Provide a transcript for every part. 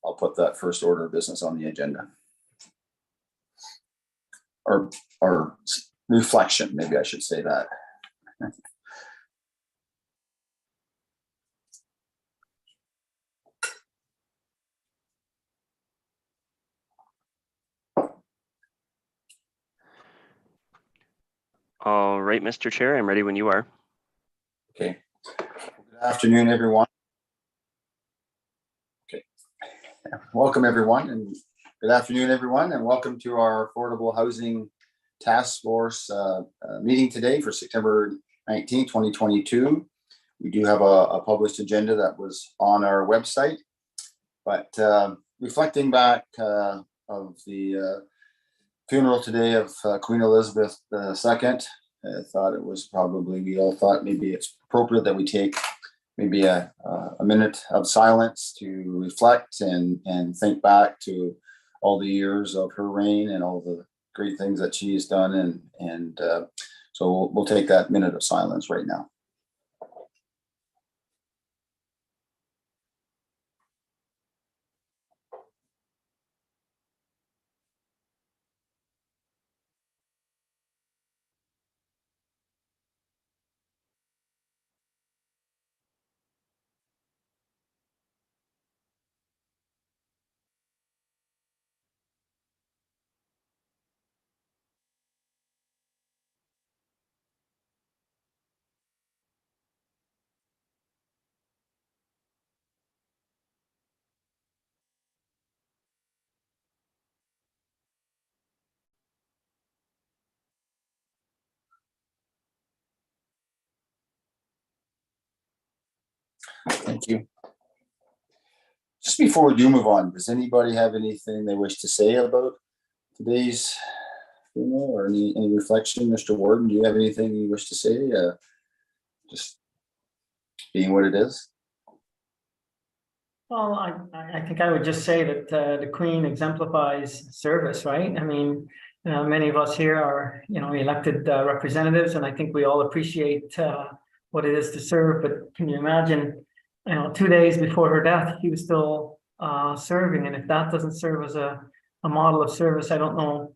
I'll put that first order of business on the agenda. Or reflection, maybe I should say that. All right, Mr. Chair, I'm ready when you are. Okay. Good afternoon, everyone. Okay. Welcome, everyone, and good afternoon, everyone, and welcome to our Affordable Housing Task Force meeting today for September 19, 2022. We do have a published agenda that was on our website, but reflecting back of the funeral today of Queen Elizabeth II, I thought it was probably, we all thought maybe it's appropriate that we take maybe a minute of silence to reflect and think back to all the years of her reign and all the great things that she has done. And so we'll take that minute of silence right now. Thank you. Just before we do move on, does anybody have anything they wish to say about today's funeral or any reflection? Mr. Warden, do you have anything you wish to say? Just being what it is. Well, I think I would just say that the Queen exemplifies service, right? I mean, many of us here are, elected representatives, and I think we all appreciate what it is to serve. But can you imagine, 2 days before her death, he was still serving, and if that doesn't serve as a model of service, I don't know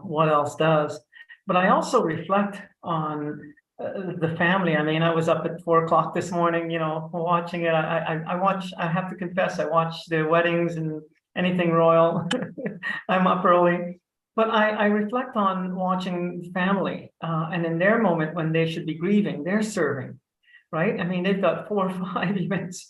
what else does. But I also reflect on the family. I mean, I was up at 4 o'clock this morning, watching it. I have to confess, I watch the weddings and anything royal. I'm up early, but I reflect on watching family and in their moment when they should be grieving, they're serving, right? I mean, they've got 4 or 5 events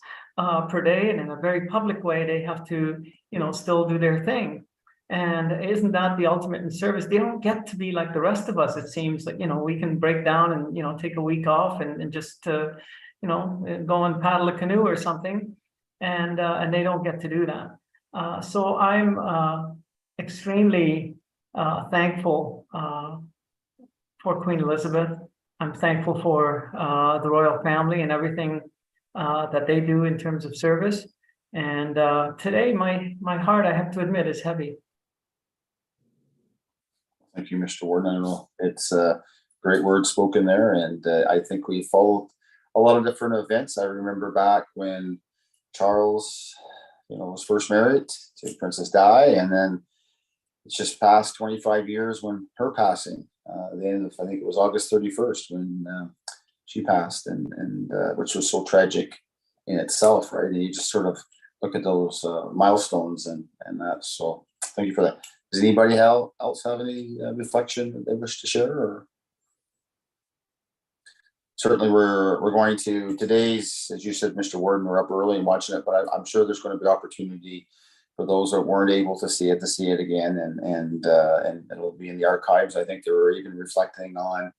per day, and in a very public way, they have to, still do their thing. And isn't that the ultimate in service? They don't get to be like the rest of us. It seems like, we can break down and, take a week off and just, go and paddle a canoe or something. And they don't get to do that. So I'm extremely thankful for Queen Elizabeth. I'm thankful for the royal family and everything that they do in terms of service. And today, my heart, I have to admit, is heavy. Thank you, Mr. Warden. I don't know, it's a great word spoken there. And I think we followed a lot of different events. I remember back when Charles, was first married to Princess Di, and then it's just past 25 years when her passing, the end of, I think it was August 31st when she passed, and which was so tragic in itself, right? And you just sort of look at those milestones and that. So thank you for that. Does anybody else have any reflection that they wish to share? Or certainly we're going to today's, as you said, Mr. Warden, we're up early and watching it, but I'm sure there's going to be opportunity for those that weren't able to see it again, and it'll be in the archives. I think they were even reflecting on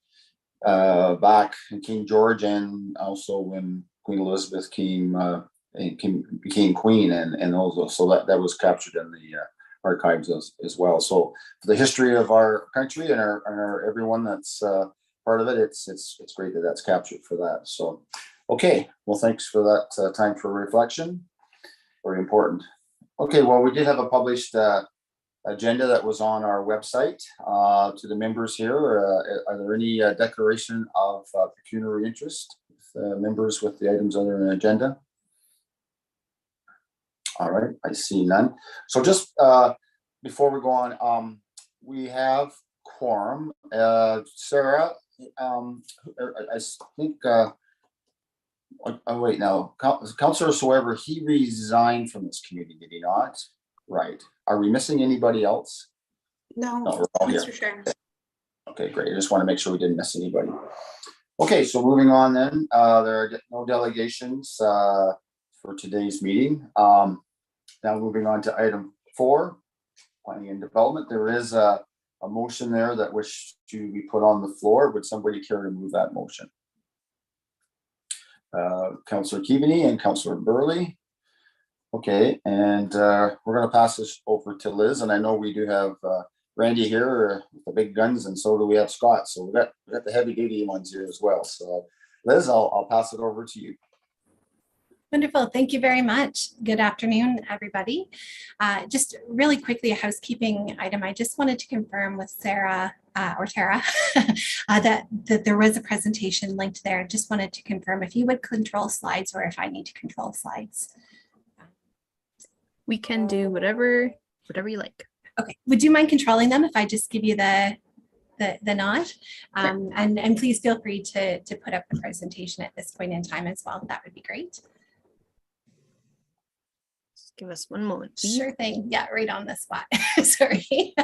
back in King George, and also when Queen Elizabeth became queen, and also so that was captured in the archives as well. So for the history of our country and our everyone that's part of it, it's great that that's captured for that. So okay, well, thanks for that time for reflection. Very important. Okay, well, we did have a published agenda that was on our website. To the members here, are there any declaration of pecuniary interest with members with the items on their agenda? All right, I see none. So just before we go on, we have quorum. Sarah, I think, oh wait, no, Councillor Soever, he resigned from this committee, did he not? Right. Are we missing anybody else? No, No, we're all here. Mr. Chair. Okay, great. I just want to make sure we didn't miss anybody. Okay, so moving on then, there are no delegations for today's meeting. Now moving on to item 4, planning and development. There is a motion there that wish to be put on the floor. Would somebody care to move that motion? Councillor Keaveney and Councillor Burley. Okay, and we're going to pass this over to Liz, and I know we do have Randy here with the big guns, and so do we have Scott. So we got the heavy duty ones here as well. So Liz, I'll pass it over to you. Wonderful. Thank you very much. Good afternoon, everybody. Just really quickly, a housekeeping item. I just wanted to confirm with Sarah or Tara that there was a presentation linked there. Just wanted to confirm if you would control slides or if I need to control slides. We can do whatever you like. Okay. Would you mind controlling them if I just give you the nod? And please feel free to put up the presentation at this point in time as well. That would be great. Just give us one moment, please. Sure thing. Yeah, right on the spot. Sorry.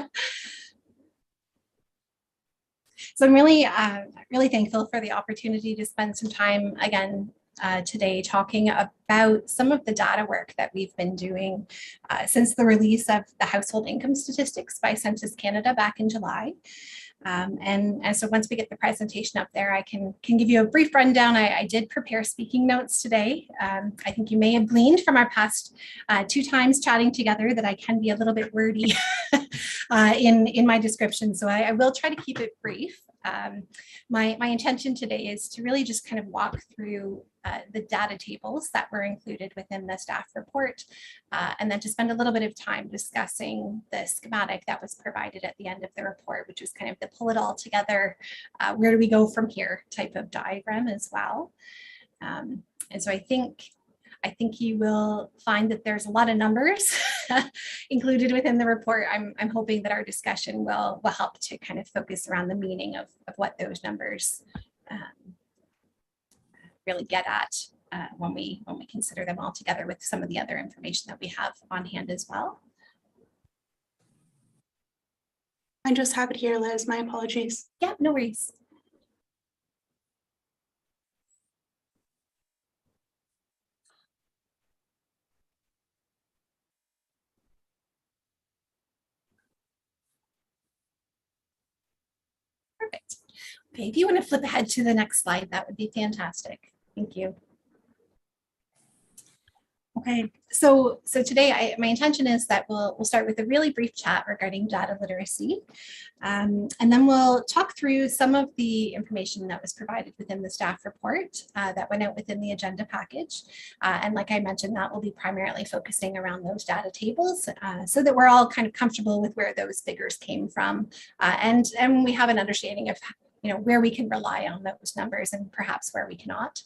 So I'm really thankful for the opportunity to spend some time again today talking about some of the data work that we've been doing since the release of the household income statistics by Census Canada back in July. And so once we get the presentation up there, I can give you a brief rundown. I did prepare speaking notes today. I think you may have gleaned from our past 2 times chatting together that I can be a little bit wordy in my description. So I will try to keep it brief. My intention today is to really just kind of walk through the data tables that were included within the staff report, and then to spend a little bit of time discussing the schematic that was provided at the end of the report, which was kind of the pull it all together, where do we go from here type of diagram as well. And so I think you will find that there's a lot of numbers included within the report. I'm hoping that our discussion will help to kind of focus around the meaning of what those numbers really get at when we consider them all together with some of the other information that we have on hand as well. I just have it here, Liz. My apologies. Yeah, no worries. Perfect. Okay, if you want to flip ahead to the next slide, that would be fantastic. Thank you. Okay, so today my intention is that we'll start with a really brief chat regarding data literacy, and then we'll talk through some of the information that was provided within the staff report that went out within the agenda package. And like I mentioned, that will be primarily focusing around those data tables so that we're all kind of comfortable with where those figures came from, and we have an understanding of where we can rely on those numbers and perhaps where we cannot.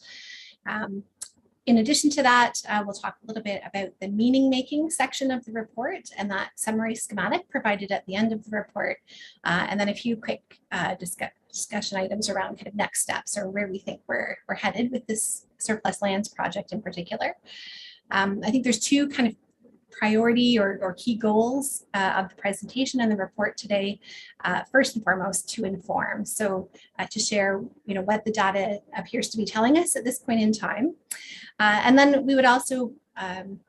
In addition to that, we'll talk a little bit about the meaning making section of the report and that summary schematic provided at the end of the report, and then a few quick discussion items around kind of next steps or where we think we're headed with this surplus lands project in particular. I think there's 2 kind of priority or key goals of the presentation and the report today. First and foremost, to inform. So to share, what the data appears to be telling us at this point in time. And then we would also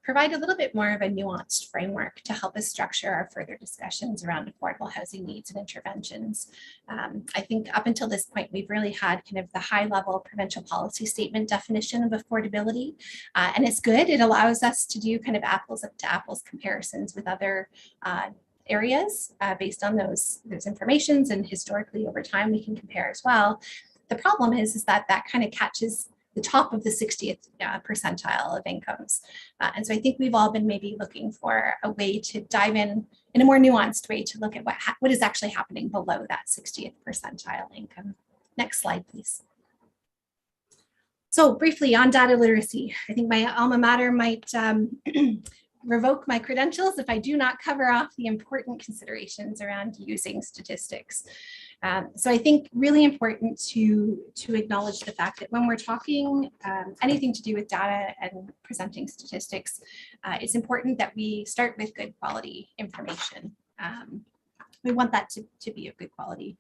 provide a little bit more of a nuanced framework to help us structure our further discussions around affordable housing needs and interventions. I think up until this point, we've really had kind of the high level provincial policy statement definition of affordability. And it's good. It allows us to do kind of apples to apples comparisons with other areas based on those informations, and historically over time we can compare as well. The problem is that kind of catches the top of the 60th percentile of incomes. And so I think we've all been maybe looking for a way to dive in a more nuanced way to look at what is actually happening below that 60th percentile income. Next slide, please. So briefly on data literacy, I think my alma mater might revoke my credentials if I do not cover off the important considerations around using statistics. So I think really important to acknowledge the fact that when we're talking anything to do with data and presenting statistics, it's important that we start with good quality information. We want that to be of good quality.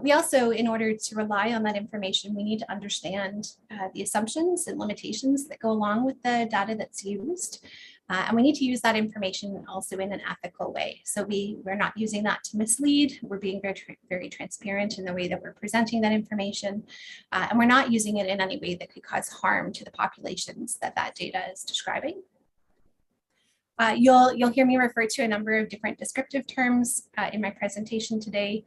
We also, in order to rely on that information, we need to understand the assumptions and limitations that go along with the data that's used. And we need to use that information also in an ethical way. So we're not using that to mislead. We're being very transparent in the way that we're presenting that information. And we're not using it in any way that could cause harm to the populations that data is describing. You'll hear me refer to a number of different descriptive terms in my presentation today.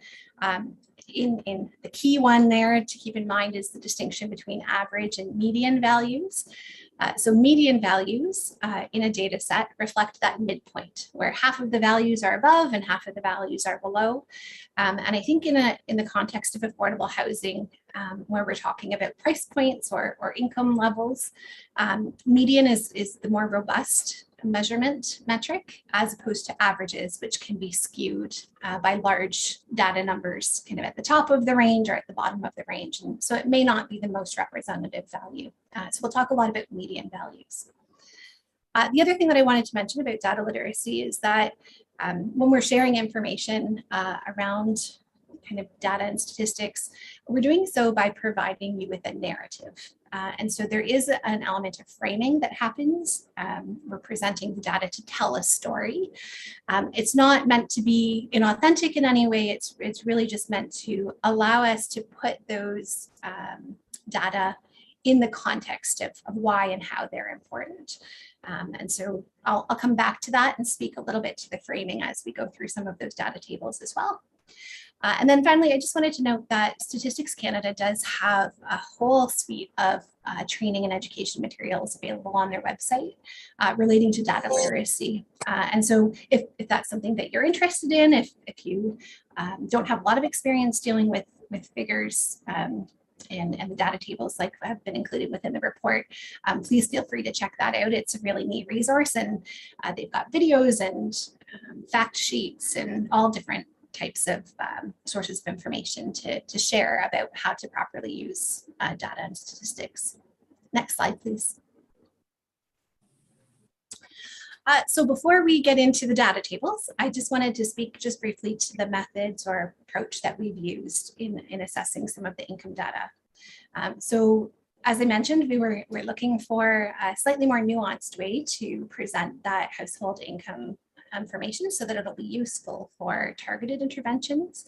In the key one there to keep in mind is the distinction between average and median values. So median values in a data set reflect that midpoint where half of the values are above and half of the values are below. And I think in the context of affordable housing, where we're talking about price points or income levels, median is the more robust measurement metric as opposed to averages, which can be skewed by large data numbers kind of at the top of the range or at the bottom of the range. And so it may not be the most representative value. So we'll talk a lot about median values. The other thing that I wanted to mention about data literacy is that when we're sharing information around kind of data and statistics, we're doing so by providing you with a narrative. And so there is an element of framing that happens. We're presenting the data to tell a story. It's not meant to be inauthentic in any way. It's really just meant to allow us to put those data in the context of why and how they're important. And so I'll come back to that and speak a little bit to the framing as we go through some of those data tables as well. And then finally, I just wanted to note that Statistics Canada does have a whole suite of training and education materials available on their website relating to data literacy. And so if that's something that you're interested in, if you don't have a lot of experience dealing with figures and the data tables like have been included within the report, please feel free to check that out. It's a really neat resource, and they've got videos and fact sheets and all different types of sources of information to share about how to properly use data and statistics. Next slide, please. So before we get into the data tables, I just wanted to speak just briefly to the methods or approach that we've used in assessing some of the income data. So as I mentioned, we're looking for a slightly more nuanced way to present that household income information so that it'll be useful for targeted interventions.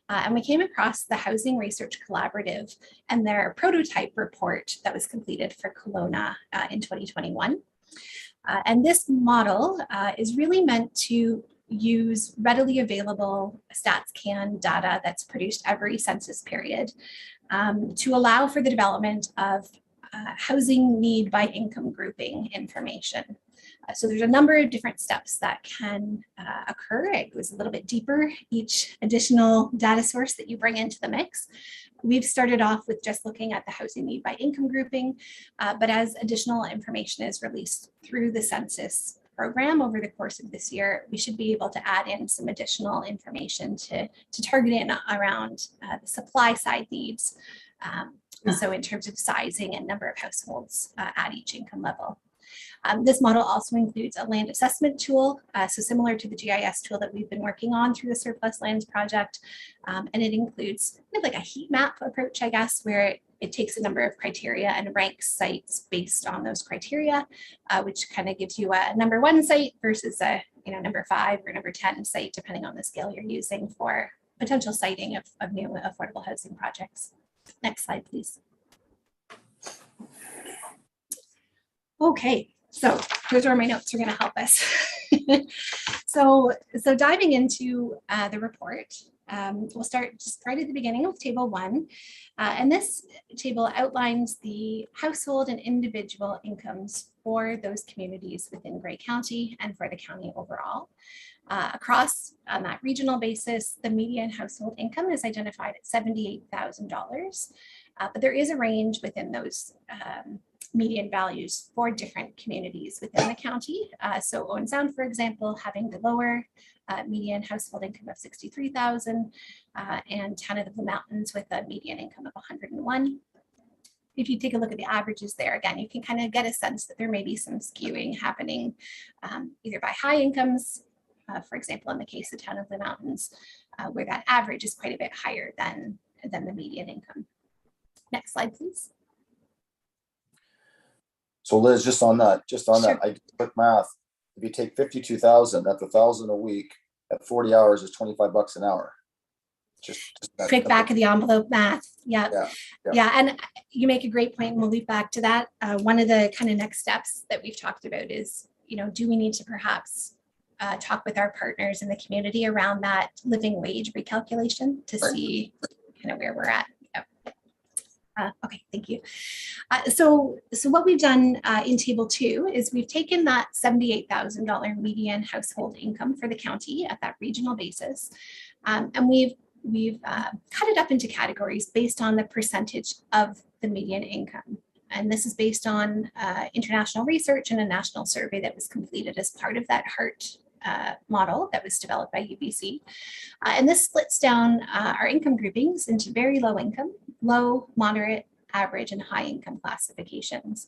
And we came across the Housing Research Collaborative and their prototype report that was completed for Kelowna in 2021. And this model is really meant to use readily available StatsCan data that's produced every census period to allow for the development of housing need by income grouping information. So there's a number of different steps that can occur. It goes a little bit deeper, each additional data source that you bring into the mix. We've started off with just looking at the housing need by income grouping, but as additional information is released through the census program over the course of this year, we should be able to add in some additional information to target in around the supply side needs. So in terms of sizing and number of households at each income level. This model also includes a land assessment tool, so similar to the GIS tool that we've been working on through the Surplus Lands project. And it includes kind of like a heat map approach, I guess, where it takes a number of criteria and ranks sites based on those criteria, which kind of gives you a number 1 site versus a number 5 or number 10 site, depending on the scale you're using for potential siting of new affordable housing projects. Next slide, please. Okay. So here's where my notes are going to help us. So diving into the report, we'll start just right at the beginning with table 1. And this table outlines the household and individual incomes for those communities within Grey County and for the county overall. Across on that regional basis, the median household income is identified at $78,000. But there is a range within those median values for different communities within the county. So Owen Sound, for example, having the lower median household income of 63,000 and Town of the Blue Mountains with a median income of 101. If you take a look at the averages there, again, you can kind of get a sense that there may be some skewing happening either by high incomes, for example, in the case of Town of the Mountains, where that average is quite a bit higher than the median income. Next slide, please. So Liz, just on that, Sure. I did quick math. If you take 52,000, that's 1,000 a week at 40 hours is $25 an hour. Just that Quick back of the envelope math. Yeah. Yeah. And you make a great point, and we'll leave back to that. One of the kind of next steps that we've talked about is, do we need to perhaps talk with our partners in the community around that living wage recalculation to see kind of where we're at. Okay, thank you. So what we've done in table 2 is we've taken that $78,000 median household income for the county at that regional basis, and we've cut it up into categories based on the percentage of the median income. And this is based on international research and a national survey that was completed as part of that HEART model that was developed by UBC. And this splits down our income groupings into very low income, low, moderate, average, and high income classifications.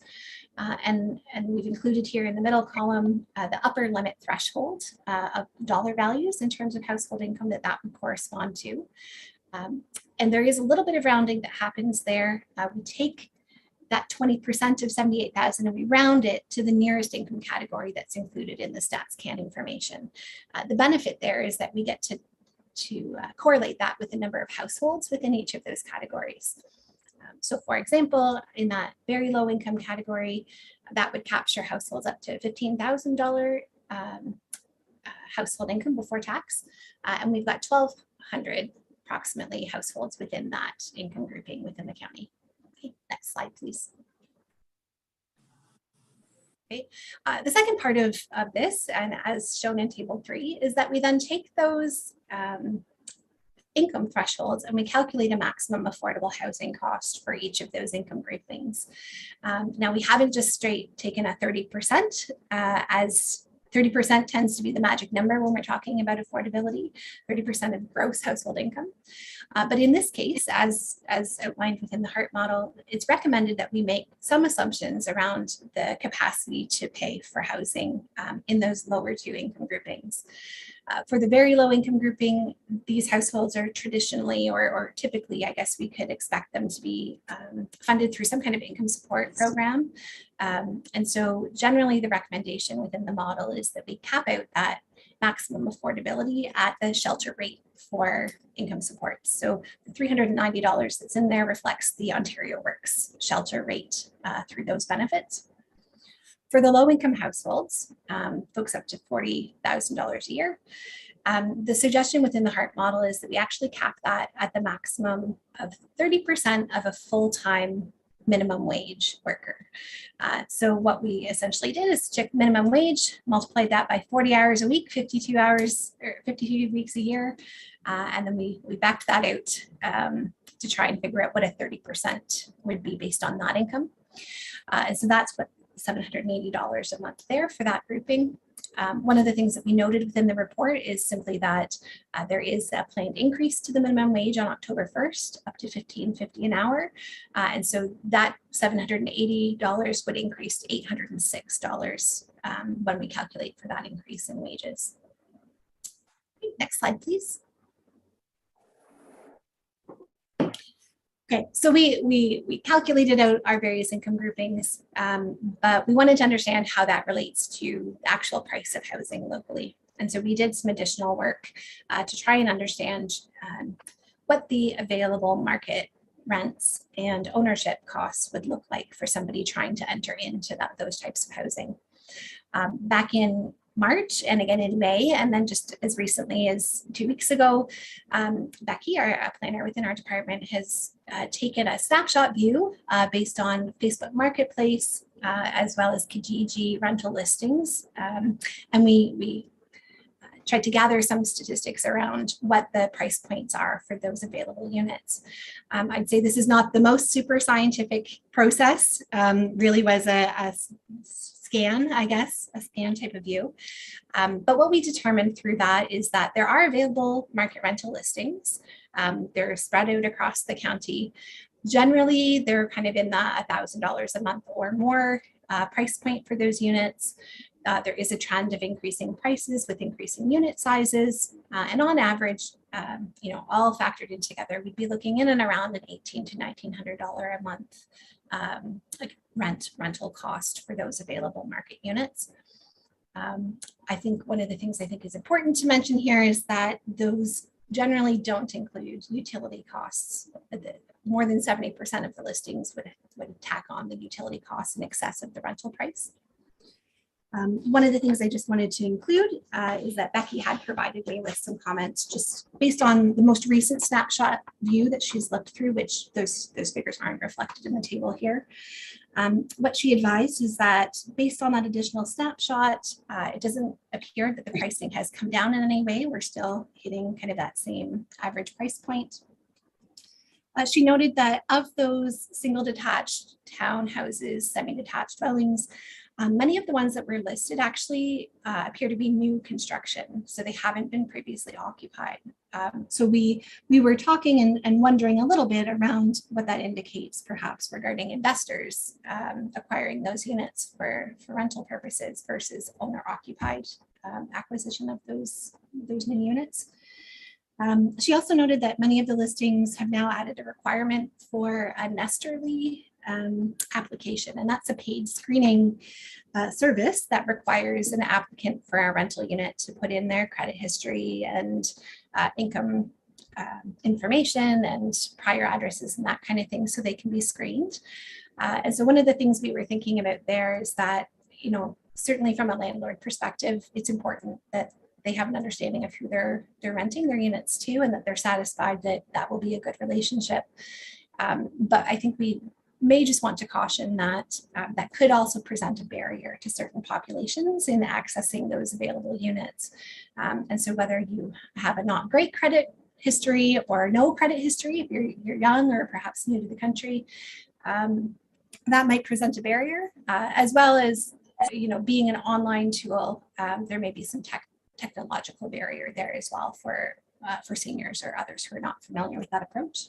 And we've included here in the middle column the upper limit threshold of dollar values in terms of household income that would correspond to. And there is a little bit of rounding that happens there. We take that 20% of 78,000 and we round it to the nearest income category that's included in the StatsCan information. The benefit there is that we get to correlate that with the number of households within each of those categories. So for example, in that very low income category, that would capture households up to $15,000 household income before tax. And we've got 1,200 approximately households within that income grouping within the county. Okay, next slide, please. Okay. The second part of this, and as shown in table 3, is that we then take those income thresholds and we calculate a maximum affordable housing cost for each of those income groupings. Now, we haven't just straight taken a 30% as 30% tends to be the magic number when we're talking about affordability, 30% of gross household income. But in this case, as outlined within the HEART model, it's recommended that we make some assumptions around the capacity to pay for housing in those lower 2 income groupings. For the very low income grouping, these households are traditionally or typically, I guess we could expect them to be funded through some kind of income support program. And so generally the recommendation within the model is that we cap out that maximum affordability at the shelter rate for income support. So the $390 that's in there reflects the Ontario Works shelter rate through those benefits. For the low income households, folks up to $40,000 a year, the suggestion within the HEART model is that we actually cap that at the maximum of 30% of a full-time minimum wage worker. So what we essentially did is check minimum wage, multiplied that by 40 hours a week, 52 hours or 52 weeks a year. And then we backed that out to try and figure out what a 30% would be based on that income. And so that's what $780 a month there for that grouping. One of the things that we noted within the report is simply that there is a planned increase to the minimum wage on October 1st, up to $15.50 an hour. And so that $780 would increase to $806 when we calculate for that increase in wages. Next slide, please. Okay, so we calculated out our various income groupings, but we wanted to understand how that relates to the actual price of housing locally. And so we did some additional work to try and understand what the available market rents and ownership costs would look like for somebody trying to enter into those types of housing. Back in March and again in May, and then just as recently as 2 weeks ago, Becky, our planner within our department, has taken a snapshot view based on Facebook Marketplace as well as Kijiji rental listings. And we tried to gather some statistics around what the price points are for those available units. I'd say this is not the most super scientific process, really was a scan, I guess, a scan type of view. But what we determined through that is that there are available market rental listings. They're spread out across the county. Generally, they're kind of in the $1,000 a month or more price point for those units. There is a trend of increasing prices with increasing unit sizes. And on average, all factored in together, we'd be looking in and around an $1,800 to $1,900 a month rental cost for those available market units. I think one of the things I think is important to mention here is that those generally don't include utility costs. More than 70% of the listings would tack on the utility costs in excess of the rental price. One of the things I just wanted to include is that Becky had provided me with some comments just based on the most recent snapshot view that she's looked through, which those figures aren't reflected in the table here. What she advised is that based on that additional snapshot, it doesn't appear that the pricing has come down in any way. We're still hitting kind of that same average price point. She noted that of those single detached townhouses, semi-detached dwellings, many of the ones that were listed actually appear to be new construction, so they haven't been previously occupied. So we were talking and wondering a little bit around what that indicates, perhaps regarding investors acquiring those units for rental purposes versus owner-occupied acquisition of those new units. She also noted that many of the listings have now added a requirement for a Nesterly application, and that's a paid screening service that requires an applicant for a rental unit to put in their credit history and income information and prior addresses and that kind of thing so they can be screened. And so one of the things we were thinking about there is that, certainly from a landlord perspective, it's important that they have an understanding of who they're renting their units to and that they're satisfied that that will be a good relationship. But I think we may just want to caution that that could also present a barrier to certain populations in accessing those available units. And so whether you have a not great credit history or no credit history, if you're young or perhaps new to the country, that might present a barrier, as well as being an online tool, there may be some technological barrier there as well for seniors or others who are not familiar with that approach.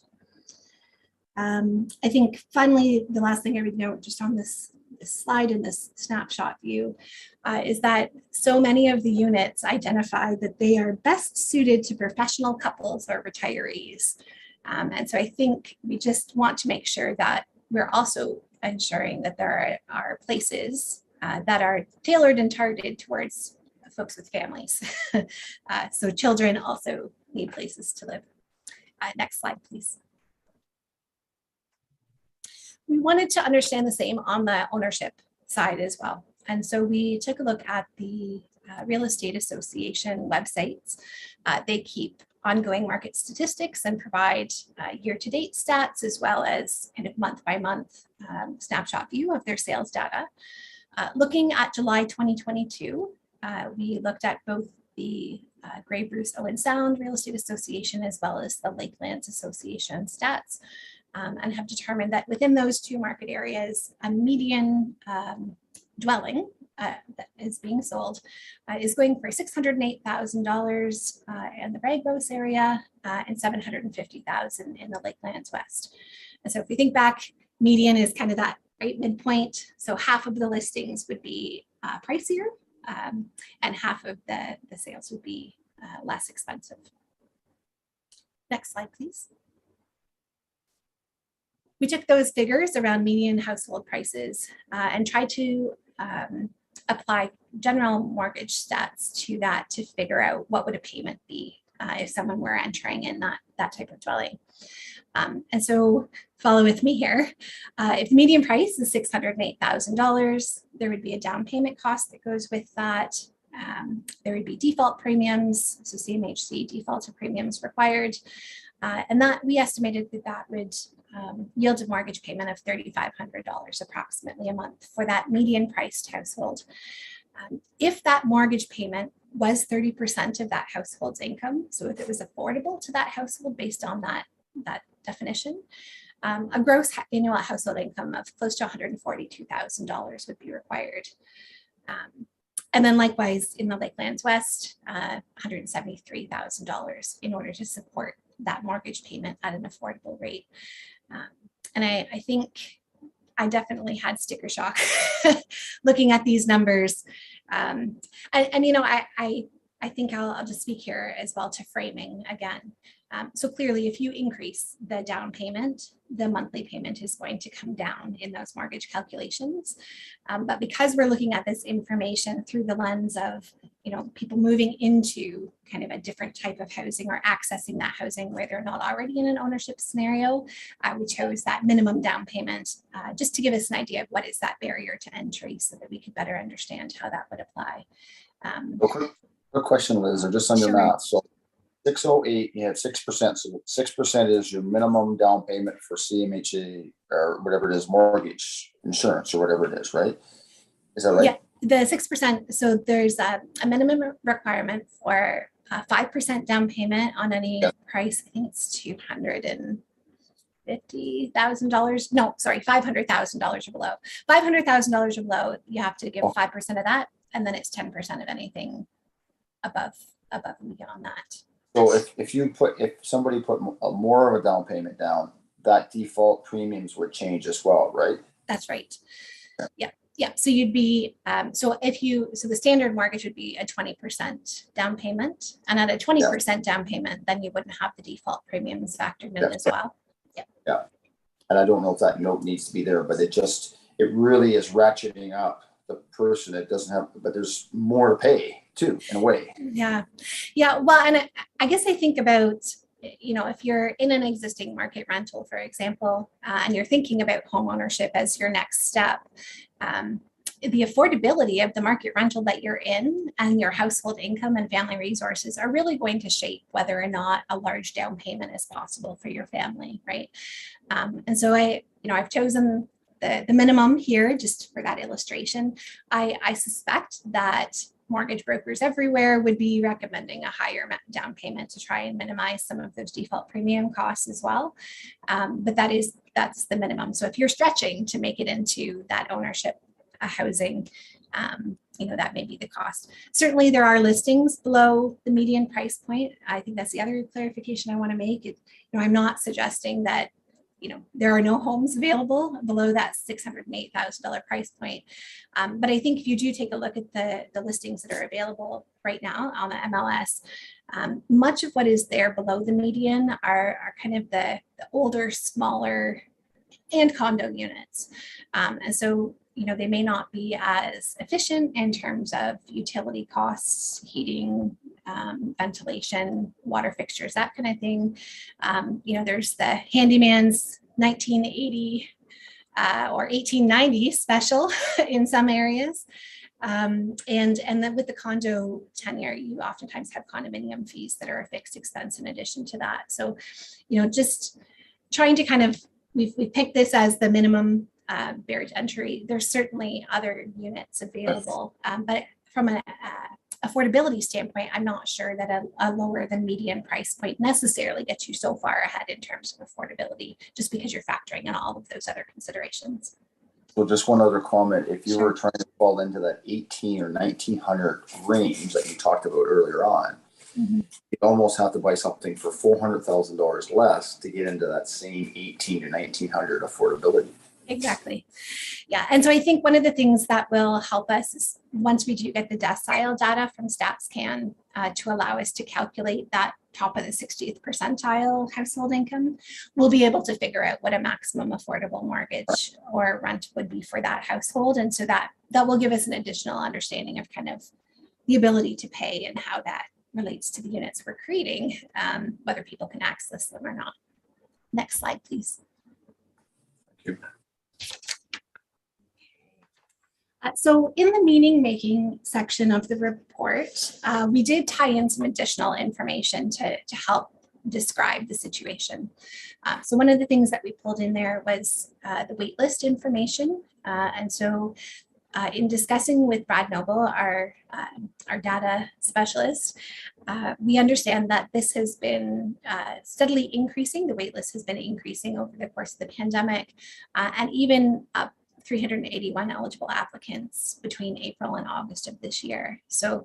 I think finally, the last thing I would note just on this slide in this snapshot view is that so many of the units identify that they are best suited to professional couples or retirees. And so I think we just want to make sure that we're also ensuring that there are places that are tailored and targeted towards folks with families. So children also need places to live. Next slide, please. We wanted to understand the same on the ownership side as well. And so we took a look at the Real Estate Association websites. They keep ongoing market statistics and provide year-to-date stats as well as kind of month-by-month snapshot view of their sales data. Looking at July 2022, we looked at both the Grey Bruce Owen Sound Real Estate Association as well as the Lakelands Association stats, and have determined that within those two market areas, a median dwelling that is being sold is going for $608,000 in the Braggos area and $750,000 in the Lakelands West. And so if we think back, median is kind of that right midpoint. So half of the listings would be pricier and half of the sales would be less expensive. Next slide, please. We took those figures around median household prices and tried to apply general mortgage stats to that to figure out what would a payment be if someone were entering in that type of dwelling. And so follow with me here. If the median price is $608,000, there would be a down payment cost that goes with that. There would be default premiums, so CMHC default premiums required. And that we estimated that would yield a mortgage payment of $3,500 approximately a month for that median priced household. If that mortgage payment was 30% of that household's income. So if it was affordable to that household based on that definition, a gross annual household income of close to $142,000 would be required. And then likewise in the Lakelands West, $173,000 in order to support that mortgage payment at an affordable rate. And I think I definitely had sticker shock looking at these numbers. And you know, I think I'll just speak here as well to framing again. So clearly, if you increase the down payment, the monthly payment is going to come down in those mortgage calculations. But because we're looking at this information through the lens of, you know, people moving into kind of a different type of housing or accessing that housing where they're not already in an ownership scenario, we chose that minimum down payment just to give us an idea of what is that barrier to entry so that we could better understand how that would apply. Quick question, Liz, or just on your Sure. math. So 608, you had 6%. So 6% is your minimum down payment for CMHA or whatever it is, mortgage insurance or whatever it is, right? Is that right? Yeah, the 6%. So there's a minimum requirement for 5% down payment on any price. I think it's $250,000. No, sorry, $500,000 or below. $500,000 or below, you have to give 5% of that, and then it's 10% of anything above and beyond that. So if somebody put more of a down payment down, that default premiums would change as well, right? That's right. Yeah. So you'd be so the standard mortgage would be a 20% down payment, and at a 20% down payment, then you wouldn't have the default premiums factored in as well. Yeah. And I don't know if that note needs to be there, but it really is ratcheting up the person that doesn't have, but there's more to pay too, in a way. Yeah. Well, and I guess I think about, you know, if you're in an existing market rental, for example, and you're thinking about home ownership as your next step, the affordability of the market rental that you're in and your household income and family resources are really going to shape whether or not a large down payment is possible for your family, right? And so I've chosen the minimum here just for that illustration. I suspect that mortgage brokers everywhere would be recommending a higher down payment to try and minimize some of those default premium costs as well. But that's the minimum. So if you're stretching to make it into that ownership housing, that may be the cost. Certainly there are listings below the median price point. I think that's the other clarification I want to make. I'm not suggesting that there are no homes available below that $608,000 price point. But I think if you do take a look at the listings that are available right now on the MLS, much of what is there below the median are kind of the older, smaller, and condo units. And so, they may not be as efficient in terms of utility costs, heating, ventilation, water fixtures, that kind of thing. There's the handyman's 1980 or 1890 special in some areas. And then with the condo tenure, you oftentimes have condominium fees that are a fixed expense in addition to that. So, just trying to kind of, we've picked this as the minimum barrier to entry. There's certainly other units available, but from an affordability standpoint, I'm not sure that a lower than median price point necessarily gets you so far ahead in terms of affordability, just because you're factoring in all of those other considerations. So just one other comment, if you were trying to fall into that 18 or 1900 range that you talked about earlier on, you almost have to buy something for $400,000 less to get into that same 18 to 1900 affordability. Exactly. Yeah. And so I think one of the things that will help us is once we do get the decile data from StatsCan to allow us to calculate that top of the 60th percentile household income, we'll be able to figure out what a maximum affordable mortgage or rent would be for that household. And so that will give us an additional understanding of kind of the ability to pay and how that relates to the units we're creating, whether people can access them or not. Next slide, please. Thank you. So in the meaning making section of the report, we did tie in some additional information to help describe the situation. So one of the things that we pulled in there was the waitlist information. And so in discussing with Brad Noble, our data specialist, we understand that this has been steadily increasing. The waitlist has been increasing over the course of the pandemic, and even up 381 eligible applicants between April and August of this year. So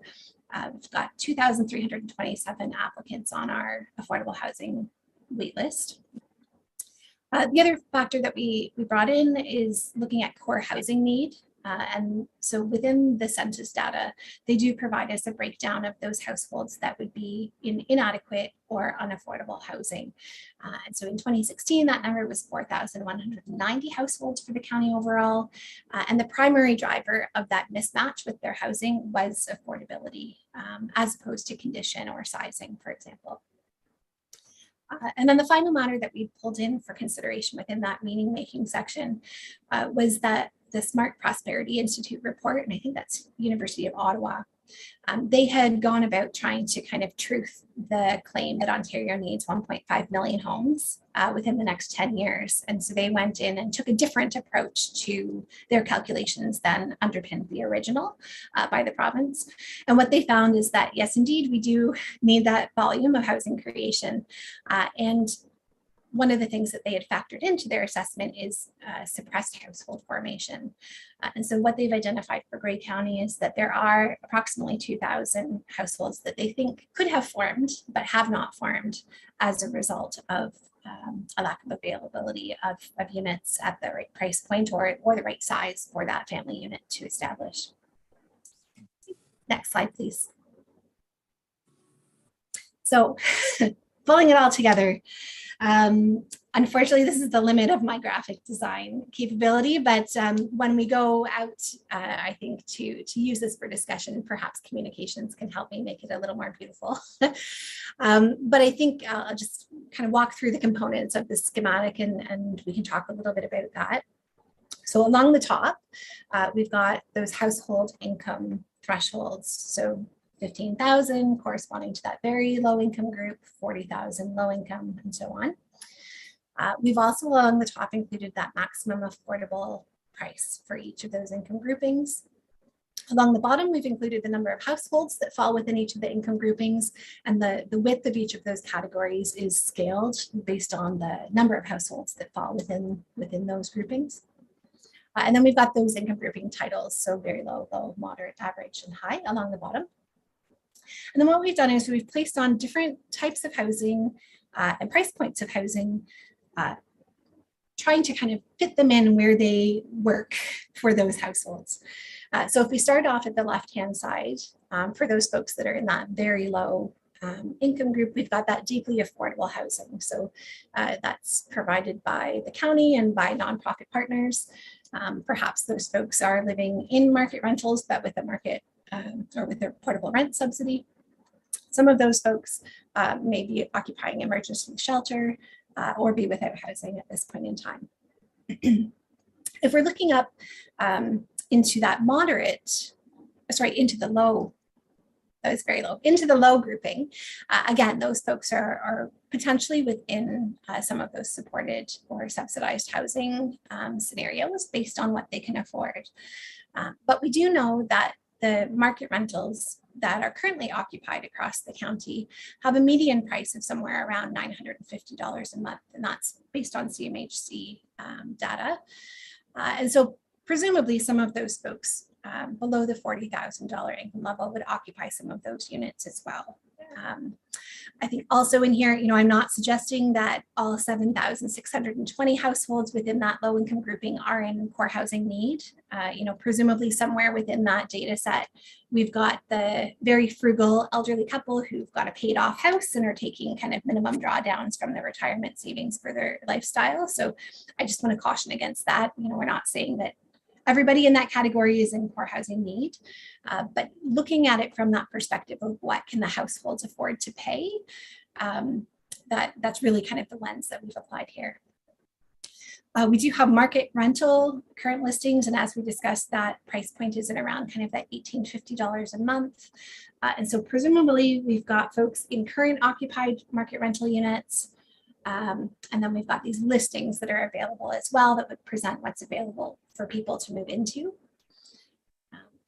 we've got 2,327 applicants on our affordable housing waitlist. The other factor that we brought in is looking at core housing need. And so within the census data, they do provide us a breakdown of those households that would be in inadequate or unaffordable housing. And so in 2016, that number was 4,190 households for the county overall. And the primary driver of that mismatch with their housing was affordability, as opposed to condition or sizing, for example. And then the final matter that we pulled in for consideration within that meaning-making section was that the Smart Prosperity Institute report, and I think that's University of Ottawa, they had gone about trying to kind of truth the claim that Ontario needs 1.5 million homes within the next 10 years. And so they went in and took a different approach to their calculations than underpinned the original by the province. And what they found is that, yes, indeed, we do need that volume of housing creation. And one of the things that they had factored into their assessment is suppressed household formation. And so what they've identified for Grey County is that there are approximately 2,000 households that they think could have formed, but have not formed as a result of a lack of availability of units at the right price point or the right size for that family unit to establish. Next slide, please. So pulling it all together, unfortunately, this is the limit of my graphic design capability, but when we go out, I think to use this for discussion, perhaps communications can help me make it a little more beautiful. But I think I'll just kind of walk through the components of the schematic and we can talk a little bit about that. So along the top, we've got those household income thresholds. So 15,000 corresponding to that very low income group, 40,000 low income, and so on. We've also along the top included that maximum affordable price for each of those income groupings. Along the bottom, we've included the number of households that fall within each of the income groupings, and the width of each of those categories is scaled based on the number of households that fall within those groupings. And then we've got those income grouping titles, so very low, low, moderate, average, and high along the bottom. And then what we've done is we've placed on different types of housing and price points of housing, trying to kind of fit them in where they work for those households. So if we start off at the left-hand side, for those folks that are in that very low income group, we've got that deeply affordable housing. So that's provided by the county and by nonprofit partners. Perhaps those folks are living in market rentals, but with a market or with their portable rent subsidy. Some of those folks may be occupying emergency shelter or be without housing at this point in time. If we're looking up into that moderate, into the low, that was very low, into the low grouping, again, those folks are potentially within some of those supported or subsidized housing scenarios based on what they can afford. But we do know that the market rentals that are currently occupied across the county have a median price of somewhere around $950 a month, and that's based on CMHC data. And so presumably some of those folks below the $40,000 income level would occupy some of those units as well. I think also in here, I'm not suggesting that all 7,620 households within that low income grouping are in core housing need. Presumably somewhere within that data set, we've got the very frugal elderly couple who've got a paid off house and are taking kind of minimum drawdowns from their retirement savings for their lifestyle. So I just want to caution against that. We're not saying that everybody in that category is in core housing need, but looking at it from that perspective of what can the households afford to pay, that's really kind of the lens that we've applied here. We do have market rental current listings, and as we discussed, that price point is at around kind of that $1,850 a month. And so presumably we've got folks in current occupied market rental units, and then we've got these listings that are available as well that would present what's available for people to move into.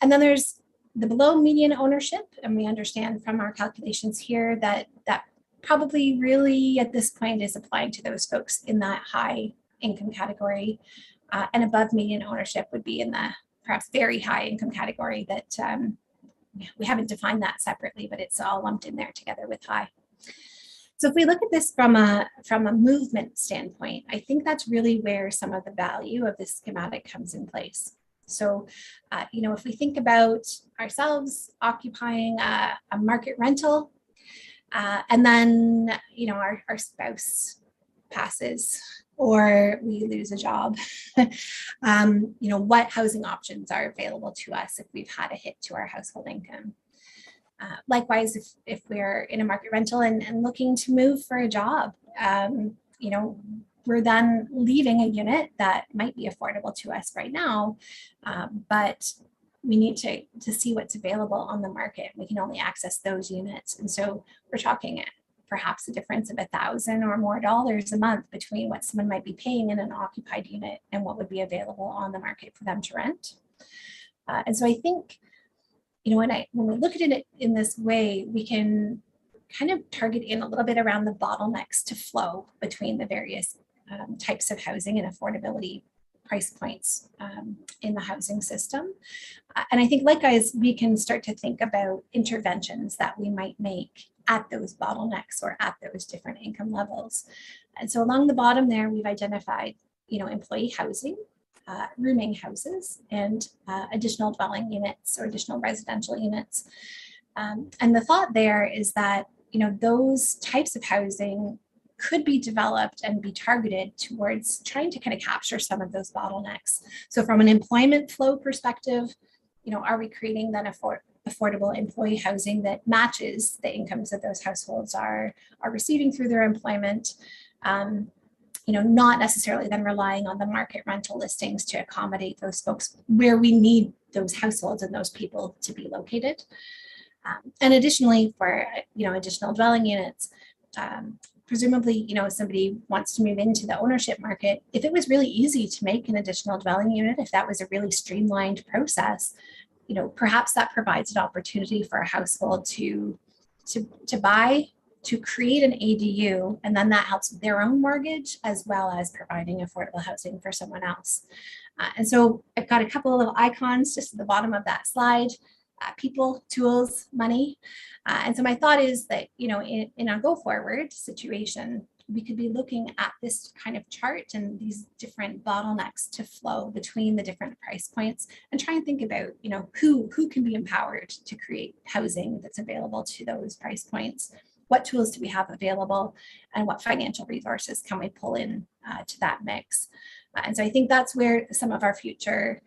And then there's the below median ownership. And we understand from our calculations here that that probably really at this point is applying to those folks in that high income category. And above median ownership would be in the perhaps very high income category that we haven't defined that separately, but it's all lumped in there together with high. So if we look at this from a movement standpoint, I think that's really where some of the value of this schematic comes in place. So, if we think about ourselves occupying a market rental, and then, our spouse passes or we lose a job, what housing options are available to us if we've had a hit to our household income? Likewise, if we're in a market rental and looking to move for a job, we're then leaving a unit that might be affordable to us right now, but we need to see what's available on the market. We can only access those units. And so we're talking perhaps a difference of $1,000 or more a month between what someone might be paying in an occupied unit and what would be available on the market for them to rent. And so I think, when we look at it in this way, we can kind of target in a little bit around the bottlenecks to flow between the various types of housing and affordability price points in the housing system. And I think likewise, we can start to think about interventions that we might make at those bottlenecks or at those different income levels. And so along the bottom there, we've identified, employee housing, rooming houses, and additional dwelling units or additional residential units. And the thought there is that, those types of housing could be developed and be targeted towards trying to kind of capture some of those bottlenecks. So from an employment flow perspective, are we creating then affordable employee housing that matches the incomes that those households are receiving through their employment? Not necessarily then relying on the market rental listings to accommodate those folks where we need those households and those people to be located. And additionally, for additional dwelling units, presumably, if somebody wants to move into the ownership market, if it was really easy to make an additional dwelling unit, if that was a really streamlined process, perhaps that provides an opportunity for a household to buy, to create an ADU, and then that helps with their own mortgage as well as providing affordable housing for someone else. And so I've got a couple of little icons just at the bottom of that slide, people, tools, money. And so my thought is that, in a go forward situation, we could be looking at this kind of chart and these different bottlenecks to flow between the different price points and try and think about, who can be empowered to create housing that's available to those price points. What tools do we have available and what financial resources can we pull in to that mix? And so I think that's where some of our future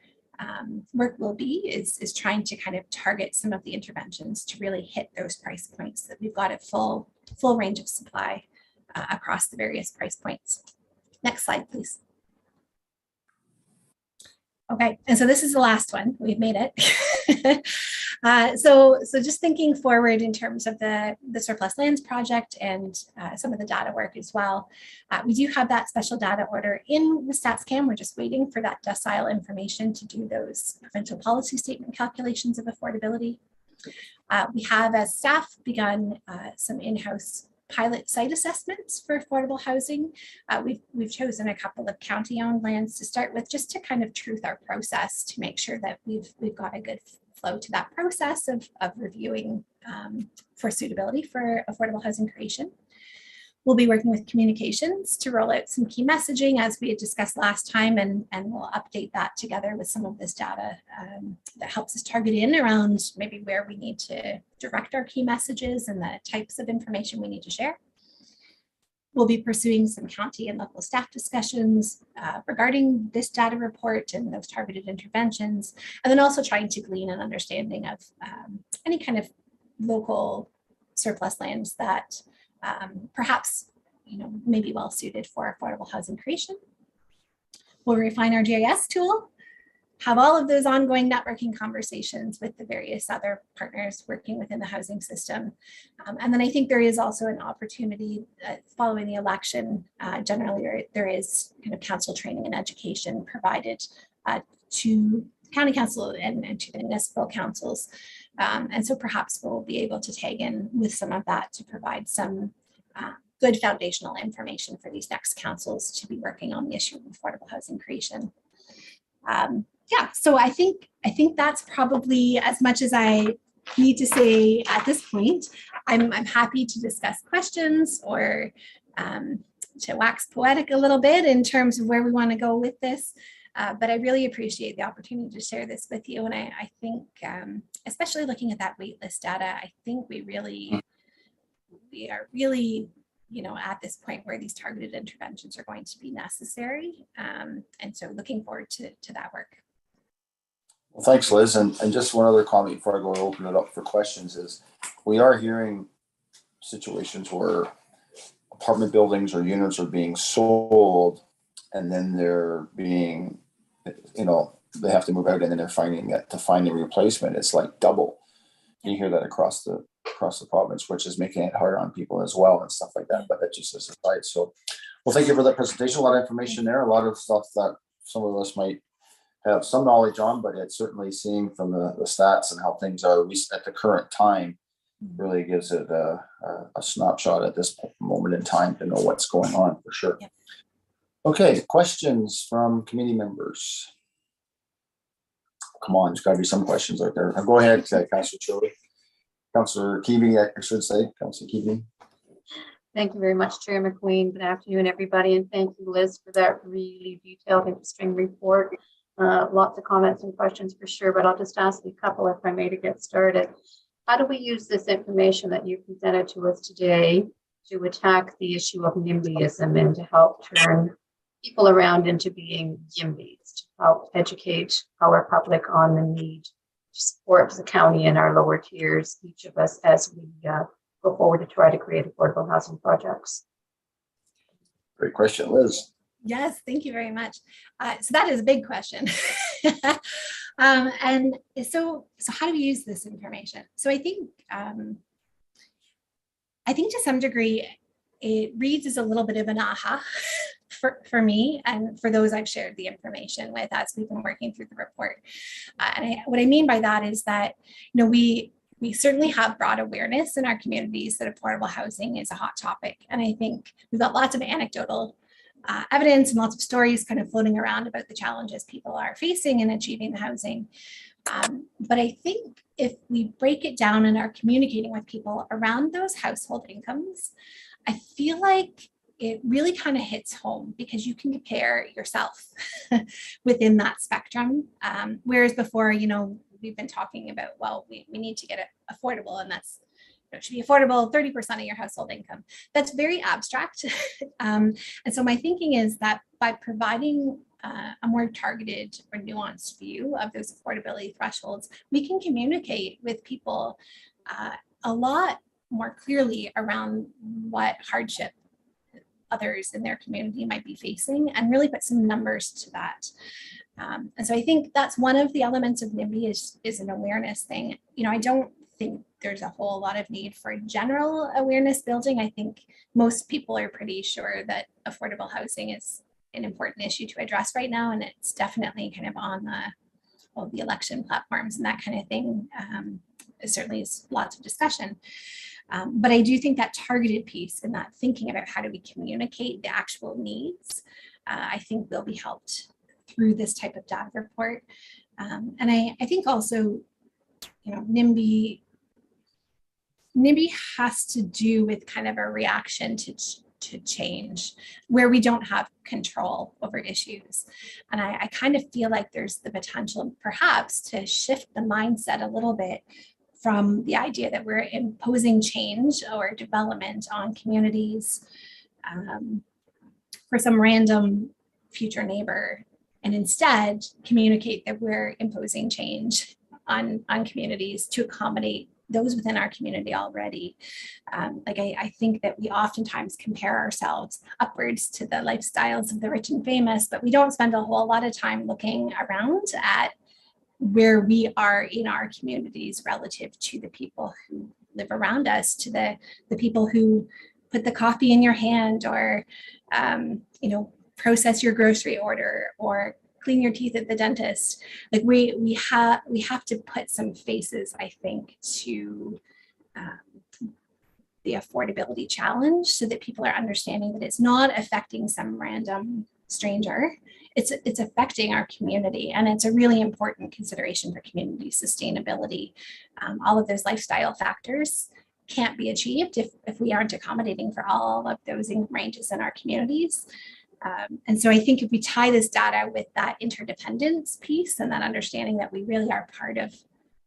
work will be is trying to kind of target some of the interventions to really hit those price points that we've got a full range of supply across the various price points. Next slide, please. Okay, and so this is the last one. We've made it. So just thinking forward in terms of the surplus lands project and some of the data work as well. We do have that special data order in with StatsCan. We're just waiting for that decile information to do those provincial policy statement calculations of affordability. We have, as staff, begun some in-house pilot site assessments for affordable housing. We've chosen a couple of county-owned lands to start with, just to kind of truth our process to make sure that we've got a good flow to that process of reviewing for suitability for affordable housing creation. We'll be working with communications to roll out some key messaging as we had discussed last time, and we'll update that together with some of this data that helps us target in around maybe where we need to direct our key messages and the types of information we need to share. We'll be pursuing some county and local staff discussions regarding this data report and those targeted interventions, and then also trying to glean an understanding of any kind of local surplus lands that perhaps may be well suited for affordable housing creation. We'll refine our GIS tool, have all of those ongoing networking conversations with the various other partners working within the housing system. And then I think there is also an opportunity following the election. Generally, there is kind of council training and education provided to county council and to the municipal councils. And so perhaps we'll be able to tag in with some of that to provide some good foundational information for these next councils to be working on the issue of affordable housing creation. Yeah, so I think that's probably as much as I need to say at this point. I'm happy to discuss questions or to wax poetic a little bit in terms of where we want to go with this. But I really appreciate the opportunity to share this with you. And I think, especially looking at that waitlist data, I think we are really, at this point where these targeted interventions are going to be necessary. And so looking forward to that work. Well, thanks, Liz. And just one other comment before I go and open it up for questions is we are hearing situations where apartment buildings or units are being sold and then they're being, they have to move out and then they're finding that to find a replacement, it's like double. You hear that across the province, which is making it hard on people as well and stuff like that. But that just is a side. So, well, thank you for that presentation. A lot of information there, a lot of stuff that some of us might have some knowledge on, but it's certainly seeing from the stats and how things are at the current time really gives it a snapshot at this moment in time to know what's going on for sure. Yep. Okay, questions from committee members. Come on, there's got to be some questions out there. Go ahead, Councillor Chili. Councillor Keavy, I should say. Councillor Keavy. Thank you very much, Chair McQueen. Good afternoon, everybody, and thank you, Liz, for that really detailed, interesting report. Lots of comments and questions for sure, but I'll just ask you a couple, if I may, to get started. How do we use this information that you presented to us today to attack the issue of NIMBYism and to help turn people around into being YIMBYs, to help educate our public on the need to support the county and our lower tiers, each of us, as we go forward to try to create affordable housing projects? Great question, Liz. Yes, thank you very much. So that is a big question. And so how do we use this information? So I think to some degree, it reads as a little bit of an aha for me and for those I've shared the information with as we've been working through the report. What I mean by that is that, we certainly have broad awareness in our communities that affordable housing is a hot topic. And I think we've got lots of anecdotal evidence and lots of stories kind of floating around about the challenges people are facing in achieving the housing. But I think if we break it down and are communicating with people around those household incomes, I feel like it really kind of hits home because you can compare yourself within that spectrum. Whereas before, we've been talking about, well, we need to get it affordable, and that's, it should be affordable 30% of your household income. That's very abstract. And so my thinking is that by providing a more targeted or nuanced view of those affordability thresholds, we can communicate with people a lot more clearly around what hardship others in their community might be facing and really put some numbers to that. And so I think that's one of the elements of NIMBY is an awareness thing. I don't think there's a whole lot of need for general awareness building. I think most people are pretty sure that affordable housing is an important issue to address right now, and it's definitely kind of on the election platforms and that kind of thing. Certainly is lots of discussion. But I do think that targeted piece and that thinking about how do we communicate the actual needs, I think will be helped through this type of data report. And I think also, NIMBY has to do with kind of a reaction to change where we don't have control over issues. And I kind of feel like there's the potential perhaps to shift the mindset a little bit from the idea that we're imposing change or development on communities for some random future neighbor, and instead communicate that we're imposing change on communities to accommodate those within our community already. I think that we oftentimes compare ourselves upwards to the lifestyles of the rich and famous, but we don't spend a whole lot of time looking around at where we are in our communities relative to the people who live around us, to the people who put the coffee in your hand or, process your grocery order or clean your teeth at the dentist. Like we have to put some faces, I think, to the affordability challenge, so that people are understanding that it's not affecting some random stranger. It's affecting our community, and it's a really important consideration for community sustainability. All of those lifestyle factors can't be achieved if we aren't accommodating for all of those income ranges in our communities. And so I think if we tie this data with that interdependence piece and that understanding that we really are part of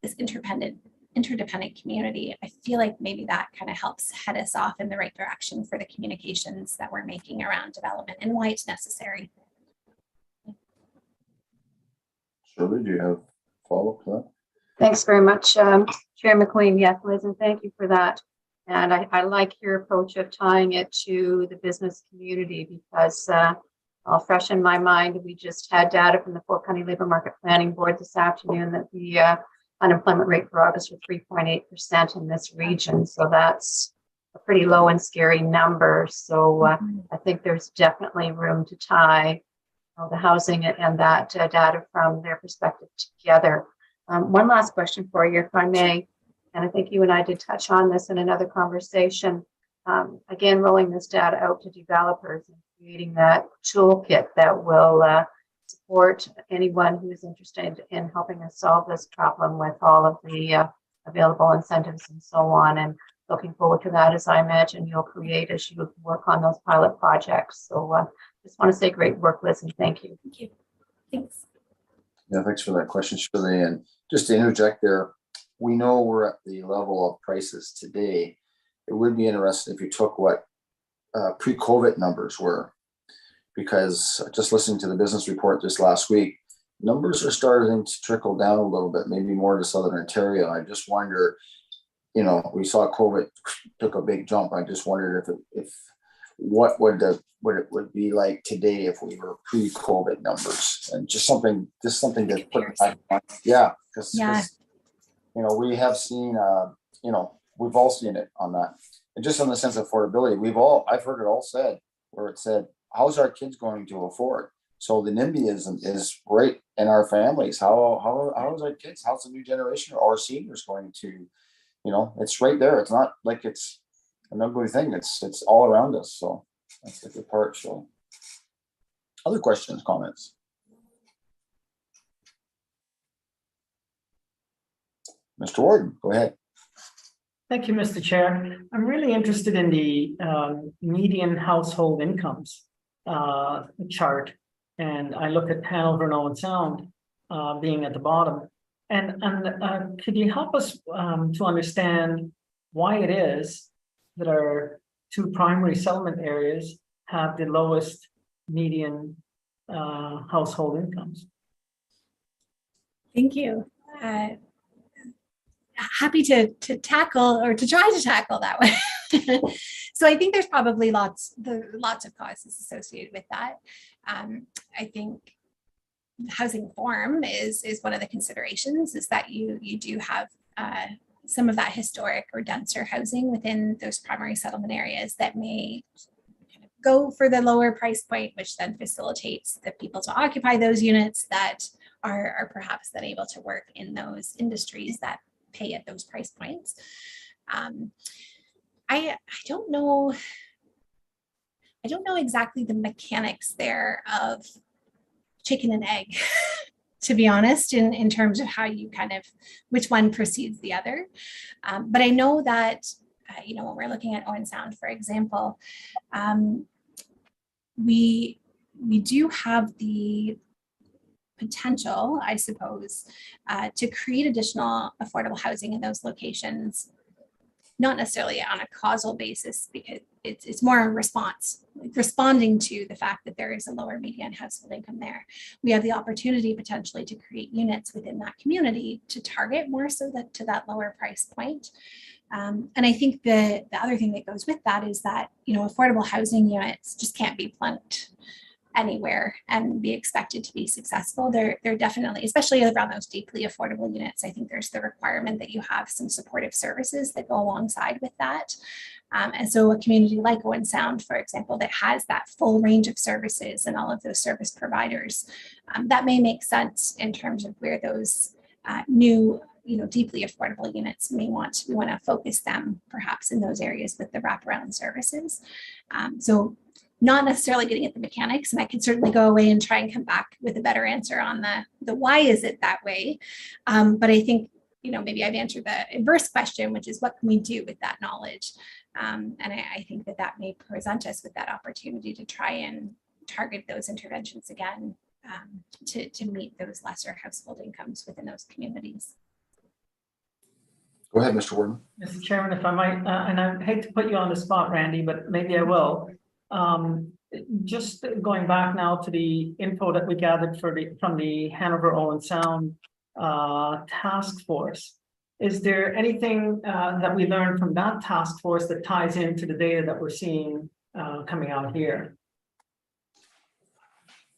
this interdependent community, I feel like maybe that kind of helps head us off in the right direction for the communications that we're making around development and why it's necessary. Shirley, do you have follow-up to that? Thanks very much, Chair McQueen. Yes, Liz, and thank you for that. And I like your approach of tying it to the business community, because all fresh in my mind, we just had data from the Fort County Labor Market Planning Board this afternoon that the unemployment rate for August was 3.8% in this region. So that's a pretty low and scary number. So I think there's definitely room to tie the housing and that data from their perspective together. One last question for you, if I may, and I think you and I did touch on this in another conversation. Again, rolling this data out to developers and creating that toolkit that will support anyone who's interested in helping us solve this problem with all of the available incentives and so on. And looking forward to that, as I imagine you'll create as you work on those pilot projects. So just want to say great work, Liz, and thank you. Thank you. Thanks. Yeah, thanks for that question, Shirley. And just to interject there, we know we're at the level of prices today. It would be interesting if you took what pre-COVID numbers were, because just listening to the business report this last week, numbers are starting to trickle down a little bit, maybe more to Southern Ontario. I just wonder, we saw COVID took a big jump. I just wondered if what it would be like today if we were pre-COVID numbers, and just something to put back on. Yeah, because we have seen, we've all seen it on that, and just in the sense of affordability, I've heard it all said where it said, how's our kids going to afford? So the NIMBYism is right in our families. How's our kids? How's the new generation or our seniors going to, it's right there. It's not like it's an ugly thing. It's all around us. So that's the good part. So other questions, comments? Mr. Warden, go ahead. Thank you, Mr. Chair. I'm really interested in the median household incomes chart, and I look at Hanover and Owen Sound being at the bottom. And could you help us to understand why it is that our two primary settlement areas have the lowest median household incomes? Thank you. Happy to tackle or to try to tackle that one. So I think there's probably lots of causes associated with that. I think housing form is one of the considerations, is that you do have some of that historic or denser housing within those primary settlement areas that may kind of go for the lower price point, which then facilitates the people to occupy those units that are perhaps then able to work in those industries that pay at those price points. I don't know exactly the mechanics there of chicken and egg, to be honest, in terms of how you kind of, which one precedes the other. But I know that, when we're looking at Owen Sound, for example, we do have the potential, I suppose, to create additional affordable housing in those locations, not necessarily on a causal basis, because it's more a response, responding to the fact that there is a lower median household income there. We have the opportunity potentially to create units within that community to target more so that to that lower price point. And I think the other thing that goes with that is that, affordable housing units just can't be plunked anywhere and be expected to be successful. They're definitely, especially around those deeply affordable units, I think there's the requirement that you have some supportive services that go alongside with that. And so a community like Owen Sound, for example, that has that full range of services and all of those service providers, that may make sense in terms of where those new, deeply affordable units we want to focus them perhaps in those areas with the wraparound services. So not necessarily getting at the mechanics, and I can certainly go away and try and come back with a better answer on the why is it that way. But I think, maybe I've answered the inverse question, which is what can we do with that knowledge? And I think that may present us with that opportunity to try and target those interventions again to meet those lesser household incomes within those communities. Go ahead, Mr. Warden. Mr. Chairman, if I might, and I hate to put you on the spot, Randy, but maybe I will. Just going back now to the info that we gathered from the Hanover Owen Sound task force. Is there anything that we learned from that task force that ties into the data that we're seeing coming out here?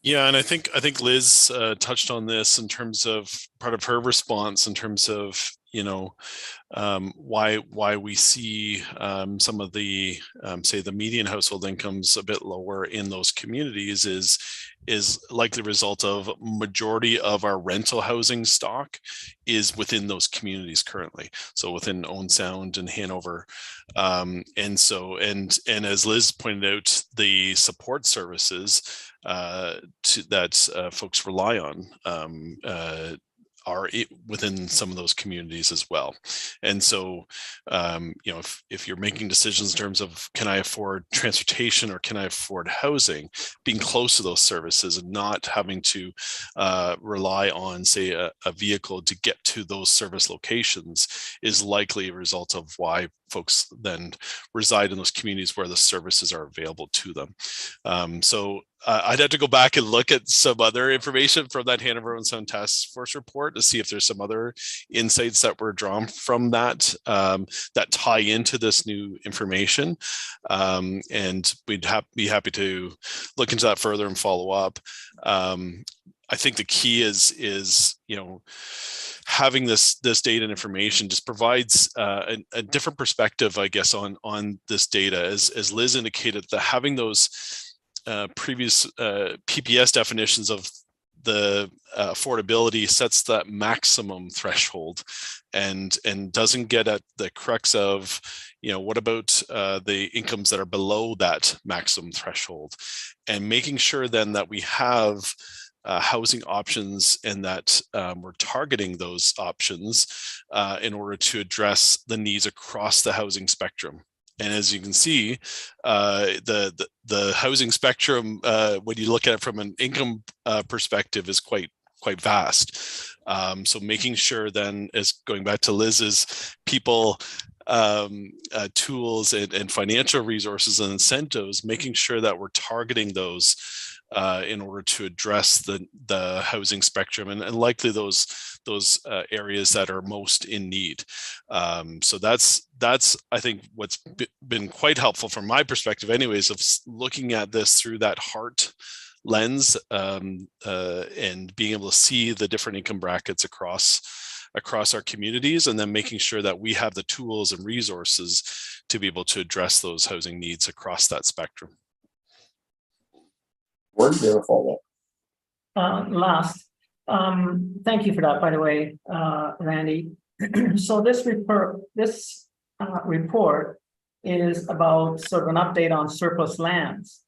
Yeah, and I think Liz touched on this in terms of part of her response in terms of why we see some of the say the median household incomes a bit lower in those communities is likely a result of majority of our rental housing stock is within those communities currently. So within Owen Sound and Hanover. And as Liz pointed out, the support services that folks rely on are within some of those communities as well. And so, if you're making decisions in terms of can I afford transportation or can I afford housing, being close to those services and not having to rely on, say, a vehicle to get to those service locations is likely a result of why folks then reside in those communities where the services are available to them. I'd have to go back and look at some other information from that Hanover Owen Sound Task Force report to see if there's some other insights that were drawn from that that tie into this new information. And we'd be happy to look into that further and follow up. I think the key is having this data and information just provides a different perspective, I guess, on this data. As Liz indicated, that having those previous PPS definitions of the affordability sets that maximum threshold and doesn't get at the crux of, what about the incomes that are below that maximum threshold, and making sure then that we have housing options and that we're targeting those options in order to address the needs across the housing spectrum. And as you can see, the housing spectrum, when you look at it from an income perspective, is quite vast. So making sure then, as going back to Liz's people, tools and financial resources and incentives, making sure that we're targeting those in order to address the housing spectrum and likely those areas that are most in need. So that's I think what's been quite helpful from my perspective anyways, of looking at this through that heart lens and being able to see the different income brackets across our communities, and then making sure that we have the tools and resources to be able to address those housing needs across that spectrum. Where did they follow up? Last, thank you for that, by the way, Randy. So this report is about sort of an update on surplus lands.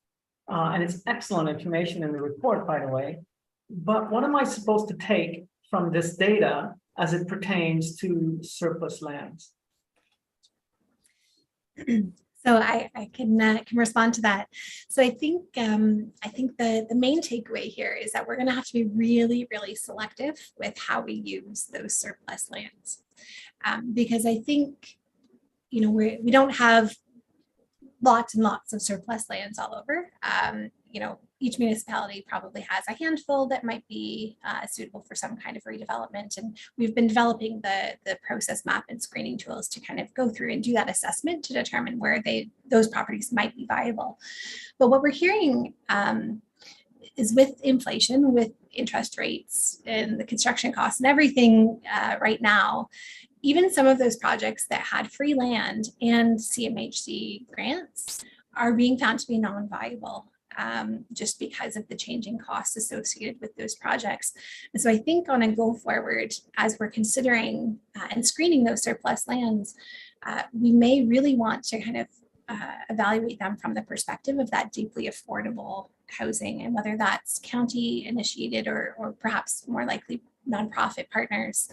And it's excellent information in the report, by the way. But what am I supposed to take from this data as it pertains to surplus lands? So I can respond to that. So I think the main takeaway here is that we're going to have to be really, really selective with how we use those surplus lands, because I think we don't have lots and lots of surplus lands all over. Each municipality probably has a handful that might be suitable for some kind of redevelopment. And we've been developing the process map and screening tools to kind of go through and do that assessment to determine where those properties might be viable. But what we're hearing is with inflation, with interest rates and the construction costs and everything right now, even some of those projects that had free land and CMHC grants are being found to be non-viable, just because of the changing costs associated with those projects. And so I think on a go forward, as we're considering and screening those surplus lands, we may really want to kind of evaluate them from the perspective of that deeply affordable housing, and whether that's county initiated or perhaps more likely nonprofit partners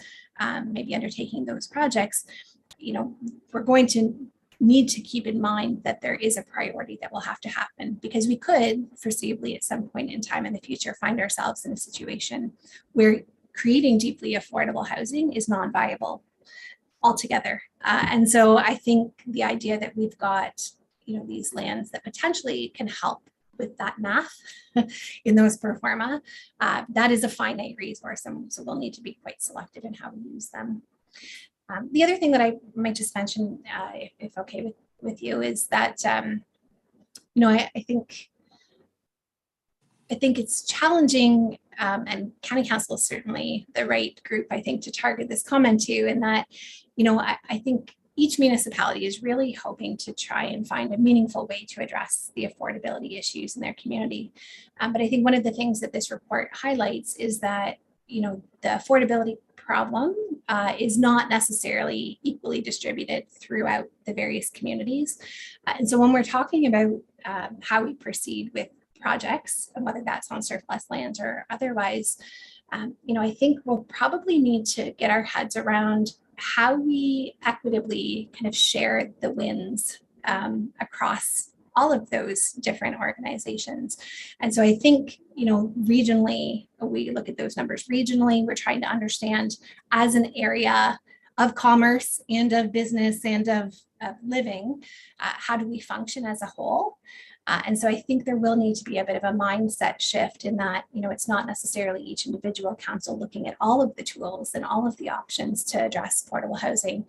maybe undertaking those projects. You know, we're going to need to keep in mind that there is a priority that will have to happen, because we could foreseeably at some point in time in the future find ourselves in a situation where creating deeply affordable housing is non-viable altogether. And so I think the idea that we've got, you know, these lands that potentially can help with that math in those pro forma, that is a finite resource, and so we'll need to be quite selective in how we use them. The other thing that I might just mention, if okay with you, is that you know, I think it's challenging, and County Council is certainly the right group, I think, to target this comment to, in that, you know, I think each municipality is really hoping to try and find a meaningful way to address the affordability issues in their community. But I think one of the things that this report highlights is that, you know, the affordability problem is not necessarily equally distributed throughout the various communities. And so when we're talking about how we proceed with projects, and whether that's on surplus lands or otherwise, you know, I think we'll probably need to get our heads around how we equitably kind of share the wins across all of those different organizations. And so I think, you know, regionally, we look at those numbers regionally, we're trying to understand, as an area of commerce and of business and of living, how do we function as a whole? And so I think there will need to be a bit of a mindset shift in that, you know, it's not necessarily each individual council looking at all of the tools and all of the options to address affordable housing,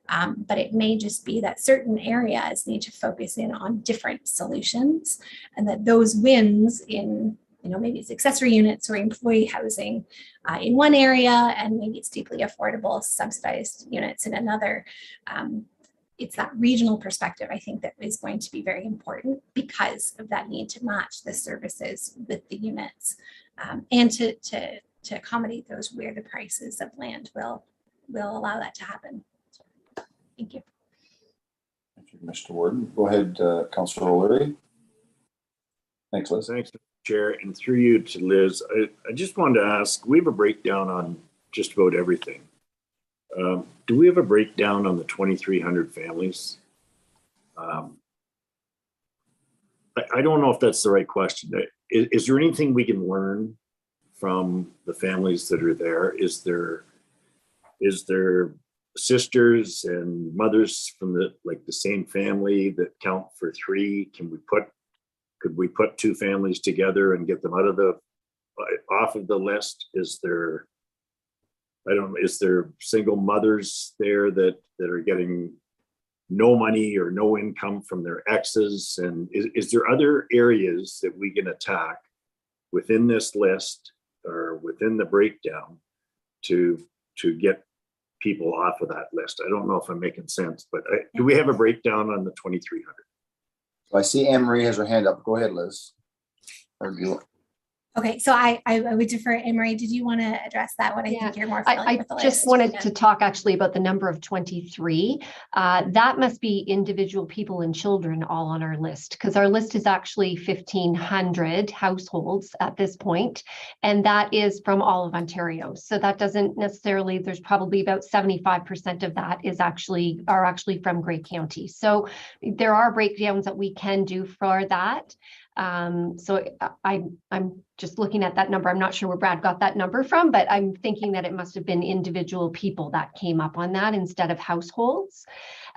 but it may just be that certain areas need to focus in on different solutions, and that those wins in, you know, maybe it's accessory units or employee housing in one area, and maybe it's deeply affordable subsidized units in another. It's that regional perspective, I think, that is going to be very important, because of that need to match the services with the units, and to accommodate those where the prices of land will allow that to happen. Thank you. Thank you, Mr. Warden. Go ahead, Councillor O'Leary. Thanks, Liz. Thanks, Chair, and through you to Liz. I just wanted to ask, we have a breakdown on just about everything. Do we have a breakdown on the 2,300 families? I don't know if that's the right question. Is there anything we can learn from the families that are there? Is there sisters and mothers from the same family that count for three? Could we put two families together and get them off of the list? Is there single mothers there that are getting no money or no income from their exes? And is there other areas that we can attack within this list or within the breakdown to get people off of that list? I don't know if I'm making sense, but do we have a breakdown on the 2,300? I see Anne Marie has her hand up. Go ahead, Liz. Or do you? Okay, so I would defer. Anne-Marie, did you want to address that one? I think you're more familiar with the list. I just wanted to talk actually about the number of 23. That must be individual people and children all on our list, because our list is actually 1,500 households at this point, and that is from all of Ontario. So that doesn't necessarily, there's probably about 75% of that are actually from Grey County. So there are breakdowns that we can do for that. So I'm just looking at that number. I'm not sure where Brad got that number from, but I'm thinking that it must have been individual people that came up on that instead of households.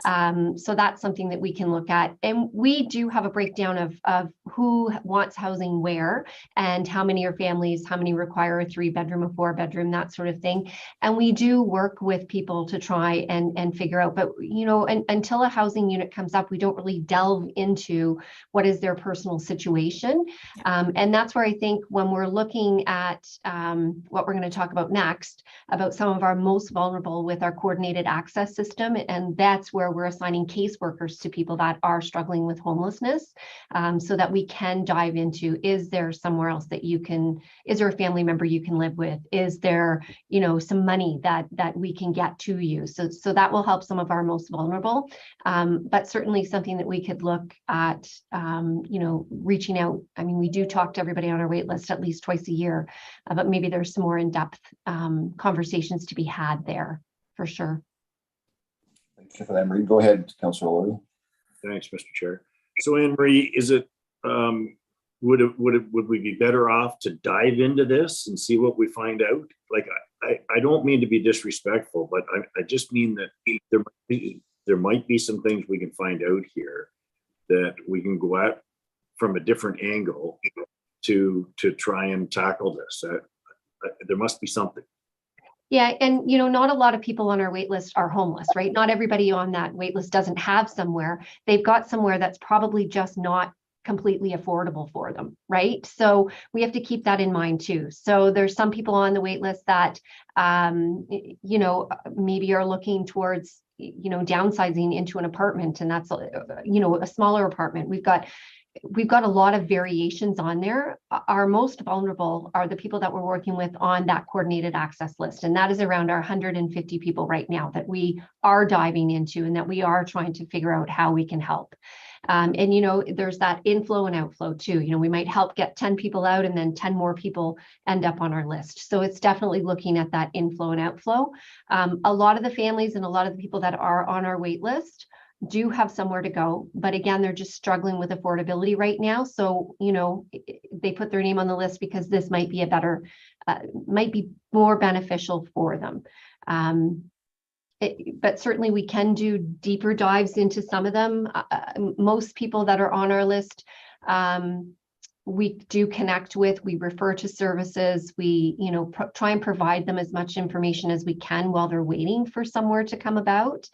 So that's something that we can look at. And we do have a breakdown of who wants housing where, and how many are families, how many require a 3-bedroom, a 4-bedroom, that sort of thing. And we do work with people to try and figure out, but until a housing unit comes up, we don't really delve into what is their personal situation. And that's where I think when we're looking at what we're going to talk about next, about some of our most vulnerable with our coordinated access system, and that's where we're assigning caseworkers to people that are struggling with homelessness, so that we can dive into, is there somewhere else that you can, is there a family member you can live with? Is there, some money that we can get to you? So that will help some of our most vulnerable, but certainly something that we could look at, reaching out. I mean, we do talk to everybody on our wait list at least twice a year, but maybe there's some more in-depth conversations to be had there for sure. Thank you for that, Anne Marie. Go ahead, Councillor Lori. Thanks, Mr. Chair. So Anne Marie, is it, would we be better off to dive into this and see what we find out? Like, I don't mean to be disrespectful, but I just mean that there might be some things we can find out here that we can go at from a different angle to try and tackle this. There must be something. Yeah, and not a lot of people on our wait list are homeless, right? Not everybody on that wait list doesn't have somewhere. They've got somewhere that's probably just not completely affordable for them, right? So we have to keep that in mind too. So there's some people on the wait list that maybe are looking towards downsizing into an apartment, and that's a smaller apartment. We've got a lot of variations on there. Our most vulnerable are the people that we're working with on that coordinated access list. And that is around our 150 people right now that we are diving into and that we are trying to figure out how we can help. There's that inflow and outflow too. We might help get 10 people out and then 10 more people end up on our list. So it's definitely looking at that inflow and outflow. A lot of the families and a lot of the people that are on our wait list do have somewhere to go, but again, they're just struggling with affordability right now. So, they put their name on the list because this might be might be more beneficial for them. But certainly we can do deeper dives into some of them. Most people that are on our list, we do connect with, we refer to services, we, try and provide them as much information as we can while they're waiting for somewhere to come about.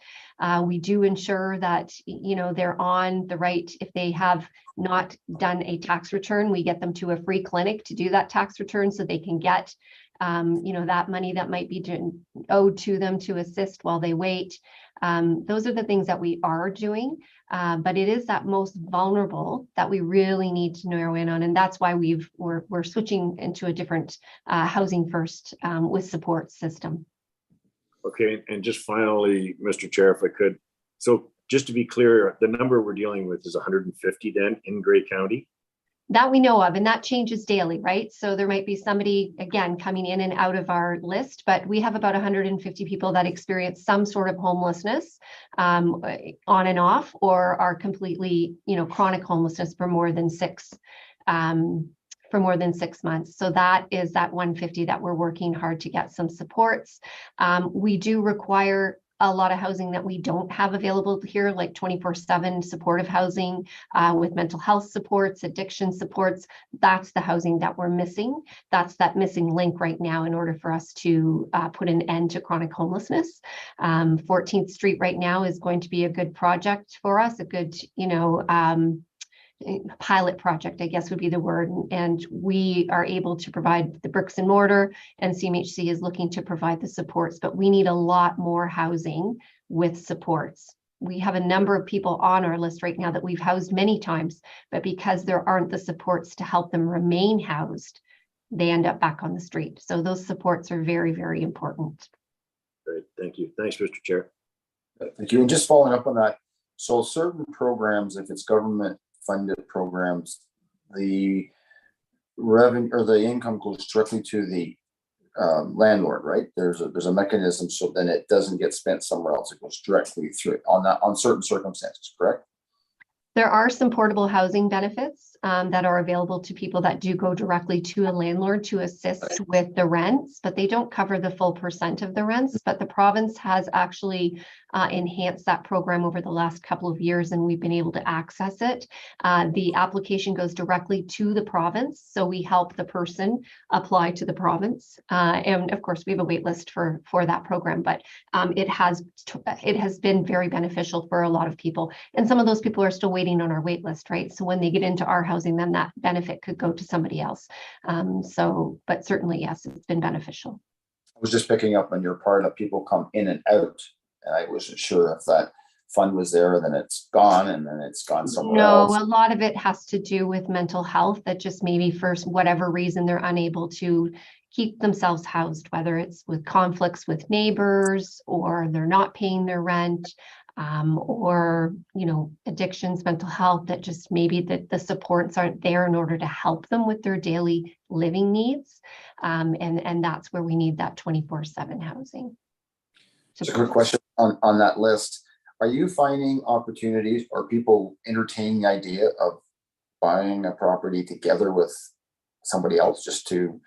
We do ensure that, they're on the right, if they have not done a tax return, we get them to a free clinic to do that tax return so they can get, that money that might be owed to them to assist while they wait. Those are the things that we are doing, but it is that most vulnerable that we really need to narrow in on, and that's why we're switching into a different housing first with support system. Okay, and just finally, Mr. Chair, if I could, so just to be clear, the number we're dealing with is 150 then in Grey County? That we know of, and that changes daily, right? So there might be somebody, again, coming in and out of our list, but we have about 150 people that experience some sort of homelessness on and off, or are completely, chronic homelessness for more than 6 months. So that is that 150 that we're working hard to get some supports. We do require a lot of housing that we don't have available here, like 24/7 supportive housing with mental health supports, addiction supports. That's the housing that we're missing. That's that missing link right now in order for us to put an end to chronic homelessness. 14th Street right now is going to be a good project for us, a good, pilot project, I guess would be the word. And we are able to provide the bricks and mortar, and CMHC is looking to provide the supports, but we need a lot more housing with supports. We have a number of people on our list right now that we've housed many times, but because there aren't the supports to help them remain housed, they end up back on the street. So those supports are very, very important. Great, thank you. Thanks, Mr. Chair. Thank you. And just following up on that, so certain programs, if it's government funded programs, the revenue or the income goes directly to the landlord, right? There's a mechanism so then it doesn't get spent somewhere else. It goes directly through on certain circumstances, correct? There are some portable housing benefits that are available to people that do go directly to a landlord to assist with the rents, but they don't cover the full % of the rents. But the province has actually enhanced that program over the last couple of years, and we've been able to access it. The application goes directly to the province, so we help the person apply to the province. And of course, we have a wait list for that program, but it has been very beneficial for a lot of people. And some of those people are still waiting on our wait list, right? So when they get into our housing, then that benefit could go to somebody else. But certainly, yes, it's been beneficial. I was just picking up on your part that people come in and out, and I wasn't sure if that fund was there, then it's gone, and then it's gone somewhere else. No, a lot of it has to do with mental health, that just maybe for whatever reason they're unable to keep themselves housed, whether it's with conflicts with neighbors or they're not paying their rent, or, you know, addictions, mental health, that just maybe the supports aren't there in order to help them with their daily living needs. And that's where we need that 24/7 housing. It's a good question on that list. Are you finding opportunities or people entertaining the idea of buying a property together with somebody else just to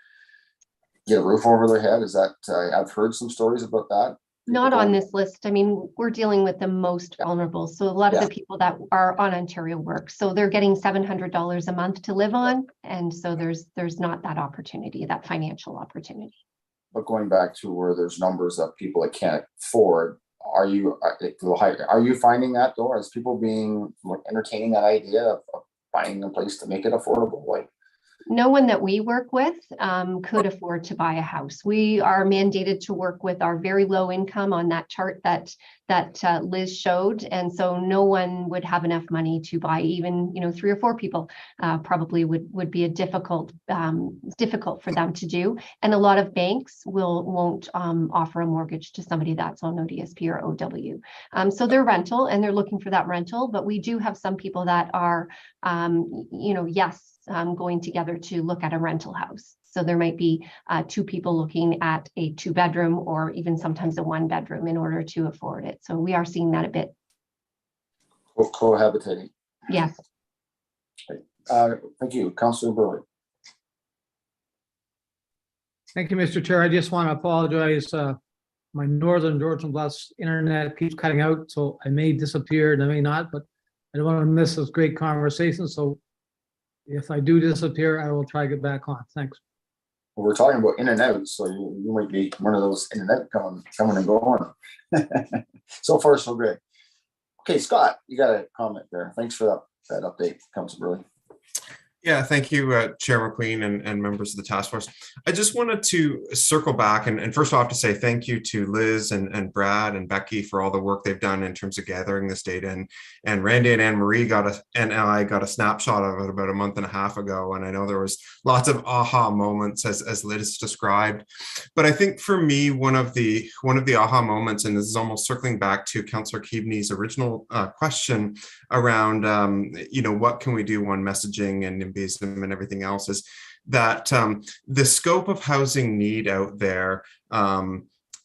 get a roof over their head? Is that, I've heard some stories about that. Not on this list. I mean, we're dealing with the most vulnerable. So a lot of the people that are on Ontario Work, so they're getting $700 a month to live on. And so there's not that opportunity, that financial opportunity. But going back to where there's numbers of people that can't afford, are you finding that though, as people being entertaining that idea of buying a place to make it affordable? Like, no one that we work with could afford to buy a house. We are mandated to work with our very low income on that chart that Liz showed, and so no one would have enough money to buy. Even 3 or 4 people probably would be a difficult for them to do. And a lot of banks won't offer a mortgage to somebody that's on ODSP or OW. So they're rental and they're looking for that rental. But we do have some people that are going together to look at a rental house. So there might be 2 people looking at a 2-bedroom or even sometimes a 1-bedroom in order to afford it. So we are seeing that a bit. Cohabitating. Yes. Thank you, Councillor Burley. Thank you, Mr. Chair. I just want to apologize. My northern Georgian Bluffs internet keeps cutting out, so I may disappear and I may not, but I don't want to miss this great conversation. So if I do disappear, I will try to get back on. Thanks. Well, we're talking about in and out, so you might be one of those in and out coming and going. So far, so great. Okay, Scott, you got a comment there. Thanks for that update, Councillor Burley. Yeah, thank you, Chair McQueen and members of the task force. I just wanted to circle back and first off to say thank you to Liz and Brad and Becky for all the work they've done in terms of gathering this data. And Randy and Anne-Marie and I got a snapshot of it about a month and a half ago. And I know there was lots of aha moments as Liz described. But I think for me, one of the aha moments, and this is almost circling back to Councillor Keaveney's original question around, what can we do on messaging and NIMBYism and everything else, is that the scope of housing need out there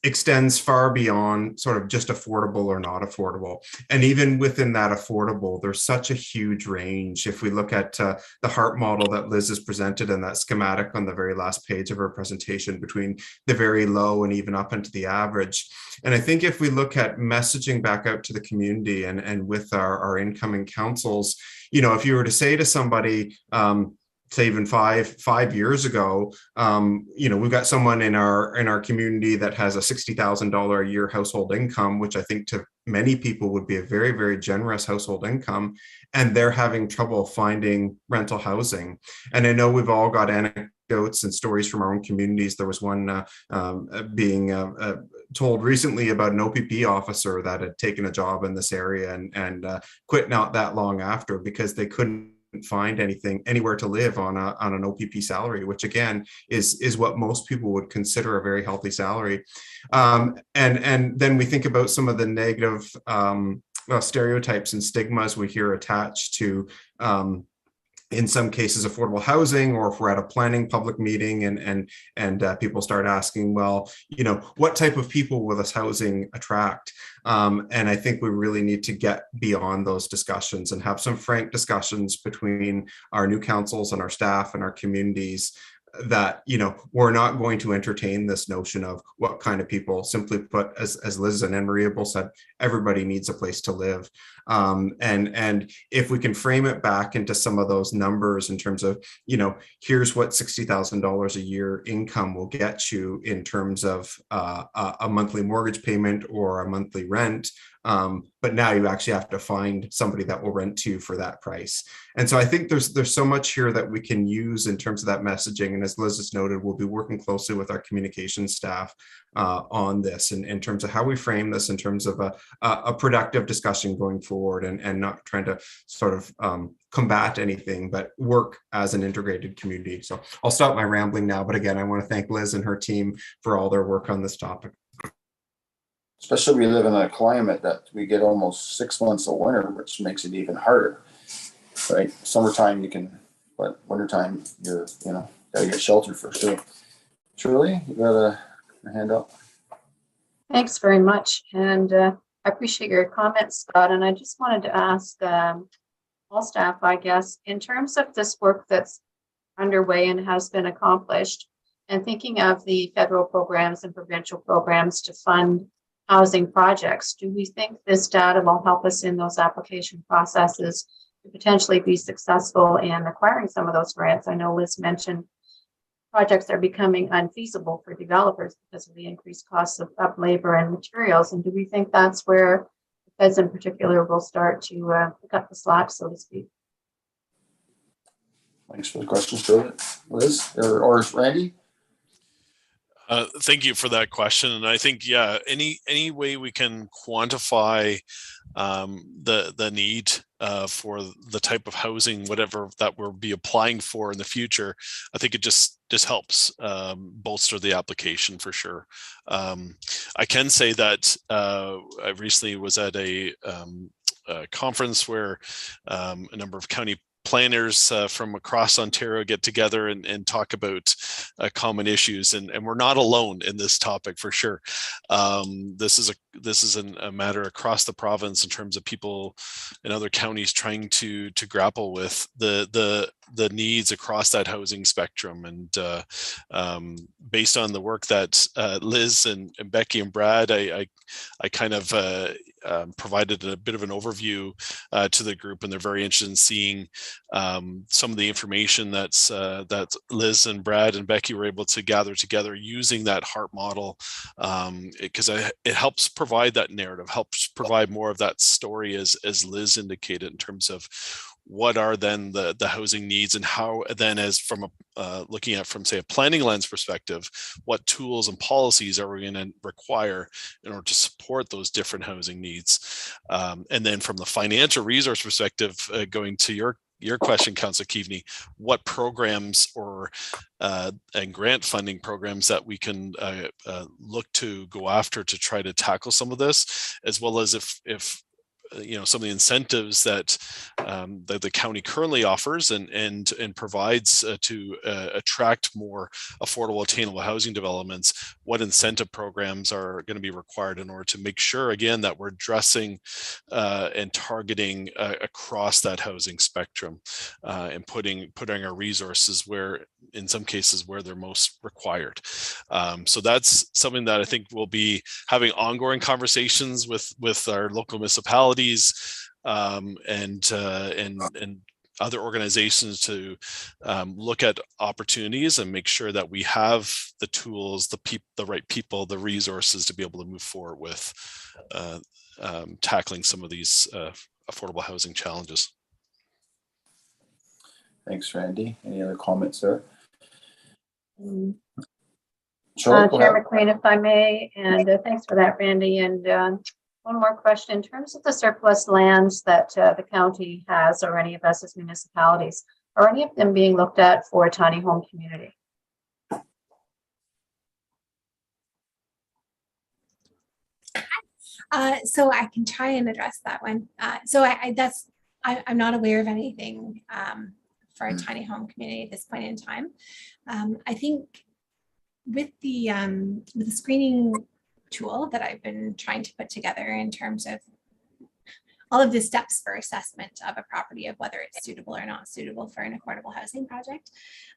extends far beyond sort of just affordable or not affordable. And even within that affordable, there's such a huge range. If we look at the HART model that Liz has presented and that schematic on the very last page of her presentation, between the very low and even up into the average. And I think if we look at messaging back out to the community and with our incoming councils, if you were to say to somebody, say even five years ago, we've got someone in our community that has a $60,000 a year household income, which I think to many people would be a very, very generous household income, and they're having trouble finding rental housing. And I know we've all got anecdotes and stories from our own communities. There was one being told recently about an OPP officer that had taken a job in this area and quit not that long after because they couldn't find anywhere to live on an OPP salary, which again is what most people would consider a very healthy salary. And then we think about some of the negative stereotypes and stigmas we hear attached to in some cases affordable housing, or if we're at a planning public meeting and people start asking, well, you know, what type of people will this housing attract? And I think we really need to get beyond those discussions and have some frank discussions between our new councils and our staff and our communities, that, you know, we're not going to entertain this notion of what kind of people. Simply put, as Liz and Anne Maria both said, everybody needs a place to live. And if we can frame it back into some of those numbers in terms of, you know, here's what $60,000 a year income will get you in terms of a monthly mortgage payment or a monthly rent. But now you actually have to find somebody that will rent to you for that price. And so I think there's so much here that we can use in terms of that messaging. And as Liz has noted, we'll be working closely with our communications staff on this in terms of how we frame this in terms of a productive discussion going forward, and not trying to sort of combat anything, but work as an integrated community. So I'll stop my rambling now. But again, I want to thank Liz and her team for all their work on this topic. Especially we live in a climate that we get almost 6 months of winter, which makes it even harder, right? Summertime you can, but wintertime you're, you know, gotta get shelter for sure. Shirley, you got a hand up? Thanks very much. And I appreciate your comments, Scott. And I just wanted to ask all staff, I guess, in terms of this work that's underway and has been accomplished, and thinking of the federal programs and provincial programs to fund housing projects, do we think this data will help us in those application processes to potentially be successful in acquiring some of those grants? I know Liz mentioned projects are becoming unfeasible for developers because of the increased costs of labor and materials. And do we think that's where the feds in particular will start to pick up the slack, so to speak? Thanks for the question, Shirley. Liz or Randy? Thank you for that question. And I think, yeah, any way we can quantify the need for the type of housing, whatever that we'll be applying for in the future, I think it just helps bolster the application for sure. I can say that I recently was at a conference where a number of county planners from across Ontario get together and talk about common issues, and we're not alone in this topic for sure. This is a matter across the province in terms of people in other counties trying to grapple with the needs across that housing spectrum. And based on the work that Liz and Becky and Brad, I kind of provided a bit of an overview to the group, and they're very interested in seeing some of the information that Liz and Brad and Becky were able to gather together using that HEART model, because it helps provide that narrative, helps provide more of that story, as Liz indicated, in terms of what are then the housing needs, and how then, as from looking at from say a planning lens perspective, what tools and policies are we going to require in order to support those different housing needs. And then from the financial resource perspective, going to your question, Councillor Keaveney, what programs or and grant funding programs that we can look to go after to try to tackle some of this, as well as if you know, some of the incentives that the county currently offers and provides to attract more affordable, attainable housing developments, what incentive programs are going to be required in order to make sure, again, that we're addressing and targeting across that housing spectrum, and putting our resources where, in some cases, where they're most required. So that's something that I think we'll be having ongoing conversations with our local municipalities and other organizations to look at opportunities and make sure that we have the tools, the right people, the resources to be able to move forward with tackling some of these affordable housing challenges. Thanks, Randy. Any other comments there? Chair McQueen, if I may, and thanks for that, Randy. And one more question. In terms of the surplus lands that the county has, or any of us as municipalities, are any of them being looked at for a tiny home community? So I can try and address that one. I'm not aware of anything for a tiny home community at this point in time. I think with the screening tool that I've been trying to put together in terms of all of the steps for assessment of a property of whether it's suitable or not suitable for an affordable housing project,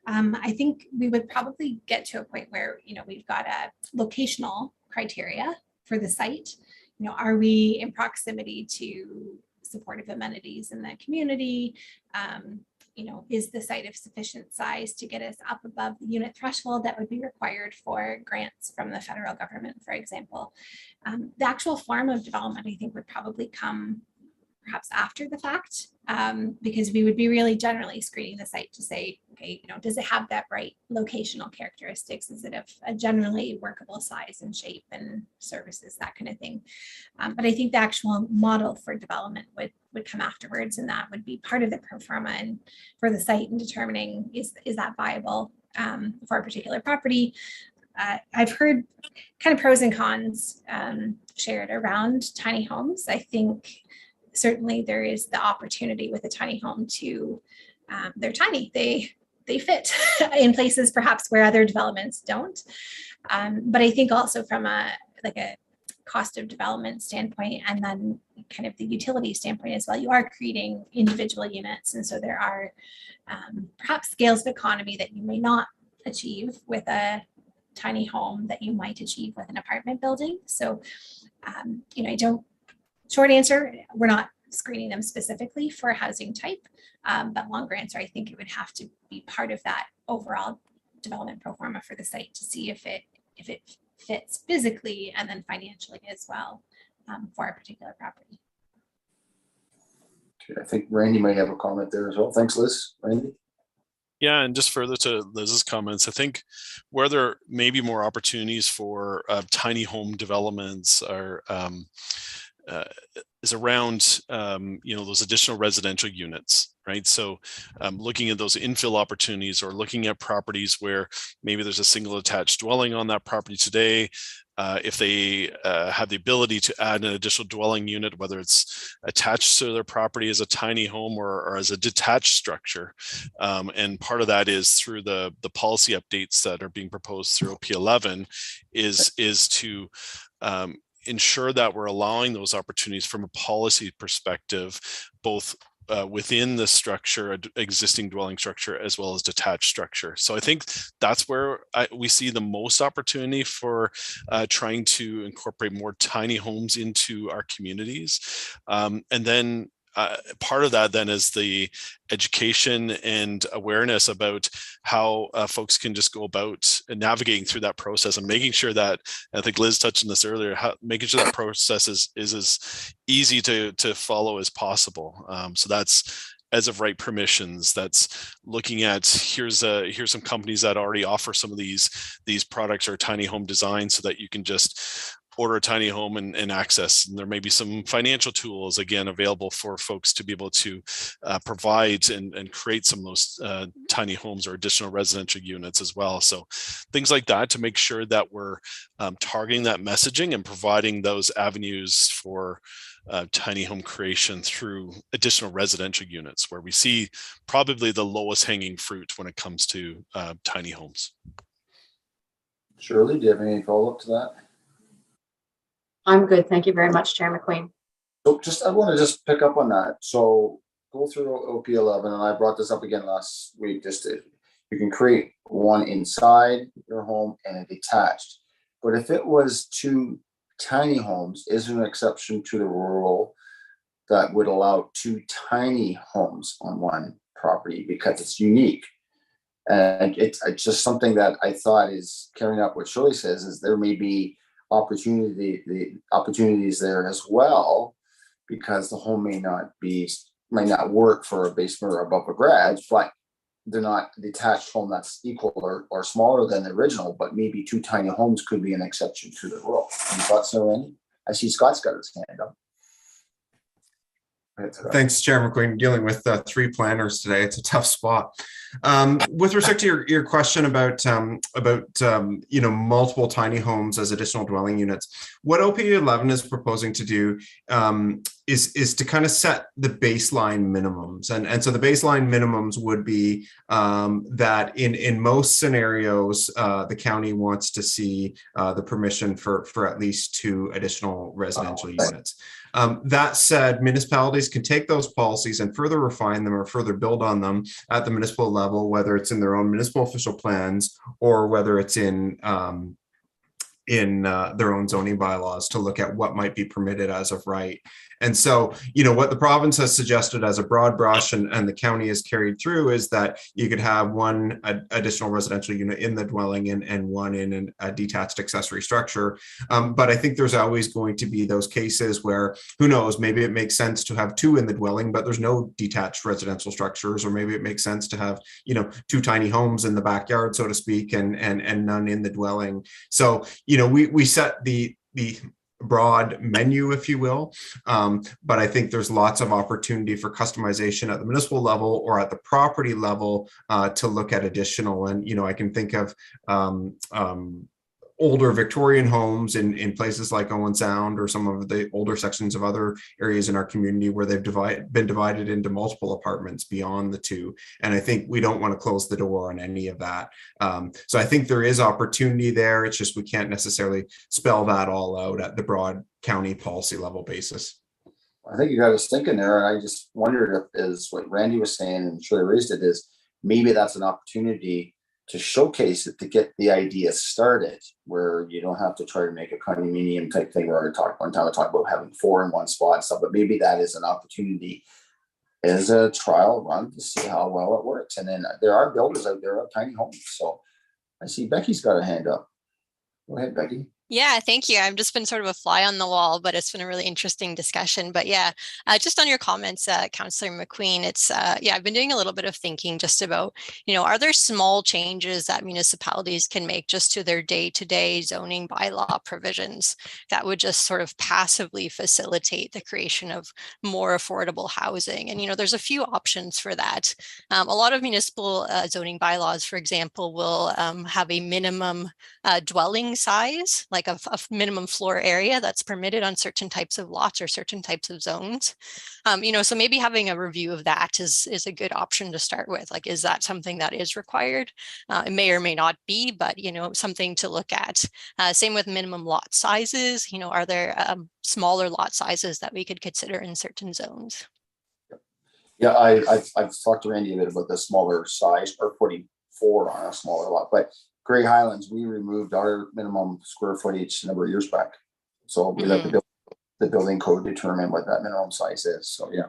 I think we would probably get to a point where, you know, we've got a locational criteria for the site. You know, are we in proximity to supportive amenities in the community? You know, is the site of sufficient size to get us up above the unit threshold that would be required for grants from the federal government, for example? The actual form of development, I think, would probably come perhaps after the fact, because we would be really generally screening the site to say, okay, you know, does it have that right locational characteristics? Is it of a generally workable size and shape and services, that kind of thing? But I think the actual model for development would come afterwards, and that would be part of the pro forma and for the site in determining is that viable for a particular property. I've heard kind of pros and cons shared around tiny homes. I think certainly there is the opportunity with a tiny home to, they're tiny, they fit in places perhaps where other developments don't. But I think also from a cost of development standpoint, and then kind of the utility standpoint as well, you are creating individual units. And so there are perhaps scales of economy that you may not achieve with a tiny home that you might achieve with an apartment building. So, you know, short answer, we're not screening them specifically for housing type, but longer answer, I think it would have to be part of that overall development pro forma for the site to see if it fits physically and then financially as well for a particular property. Okay, I think Randy might have a comment there as well. Thanks, Liz. Randy? Yeah, and just further to Liz's comments, I think where there may be more opportunities for tiny home developments are is around you know, those additional residential units, right? So looking at those infill opportunities, or looking at properties where maybe there's a single attached dwelling on that property today. If they have the ability to add an additional dwelling unit, whether it's attached to their property as a tiny home or as a detached structure. And part of that is through the policy updates that are being proposed through OP 11 is to ensure that we're allowing those opportunities from a policy perspective, both within the structure, existing dwelling structure, as well as detached structure. So I think that's where we see the most opportunity for trying to incorporate more tiny homes into our communities. And then part of that then is the education and awareness about how folks can just go about navigating through that process, and making sure that, I think Liz touched on this earlier, making sure that process is as easy to follow as possible. So that's as of right permissions, that's looking at here's some companies that already offer some of these products or tiny home design, so that you can just order a tiny home and access. And there may be some financial tools, again, available for folks to be able to provide and create some of those tiny homes or additional residential units as well. So things like that, to make sure that we're targeting that messaging and providing those avenues for tiny home creation through additional residential units, where we see probably the lowest hanging fruit when it comes to tiny homes. Shirley, do you have any follow-up to that? I'm good. Thank you very much, Chair McQueen. So I want to pick up on that. So go through OP 11, and I brought this up again last week. You can create one inside your home and a detached. But if it was two tiny homes, is there an exception to the rule that would allow two tiny homes on one property because it's unique? And it's just something that I thought is carrying out what Shirley says, is there may be the opportunities there as well, because the home may not work for a basement or above a garage, but they're not a detached home that's equal or smaller than the original, but maybe two tiny homes could be an exception to the rule. Any thoughts, Randy? I see Scott's got his hand up. Thanks, Chair McQueen. Dealing with three planners today, it's a tough spot. With respect to your question about multiple tiny homes as additional dwelling units, what OP 11 is proposing to do is to kind of set the baseline minimums, and so the baseline minimums would be that in most scenarios the county wants to see the permission for at least 2 additional residential units. That said, municipalities can take those policies and further refine them or further build on them at the municipal level, whether it's in their own municipal official plans or whether it's in their own zoning bylaws to look at what might be permitted as of right. And so, what the province has suggested as a broad brush and the county has carried through is that you could have 1 additional residential unit in the dwelling and 1 in a detached accessory structure. But I think there's always going to be those cases where, who knows, maybe it makes sense to have 2 in the dwelling, but there's no detached residential structures, or maybe it makes sense to have, 2 tiny homes in the backyard, so to speak, and none in the dwelling. So, we set the broad menu, if you will, but I think there's lots of opportunity for customization at the municipal level or at the property level to look at additional. And I can think of older Victorian homes in places like Owen Sound or some of the older sections of other areas in our community where they've been divided into multiple apartments beyond the 2. And I think we don't want to close the door on any of that. So I think there is opportunity there. It's just we can't necessarily spell that all out at the broad county policy level basis. I think you got us thinking there, and I just wondered if, is what Randy was saying, and Shirley raised it, is maybe that's an opportunity to showcase it, to get the idea started, where you don't have to try to make a condominium type thing where I talked about having 4 in one spot and stuff, but maybe that is an opportunity as a trial run to see how well it works. And then there are builders out there of tiny homes. So I see Becky's got a hand up. Go ahead, Becky. Yeah, thank you. I've just been sort of a fly on the wall, but it's been a really interesting discussion. But yeah, just on your comments, Councillor McQueen, it's I've been doing a little bit of thinking just about, are there small changes that municipalities can make just to their day-to-day zoning bylaw provisions that would just sort of passively facilitate the creation of more affordable housing? And, there's a few options for that. A lot of municipal zoning bylaws, for example, will have a minimum dwelling size, like a minimum floor area that's permitted on certain types of lots or certain types of zones. So maybe having a review of that is a good option to start with. Like, is that something that is required? It may or may not be, but, something to look at. Same with minimum lot sizes. Are there smaller lot sizes that we could consider in certain zones? Yeah, I've talked to Randy a bit about the smaller size, or putting 4 on a smaller lot, but Grey Highlands, we removed our minimum square footage a number of years back. So we let the building code determine what that minimum size is. So yeah,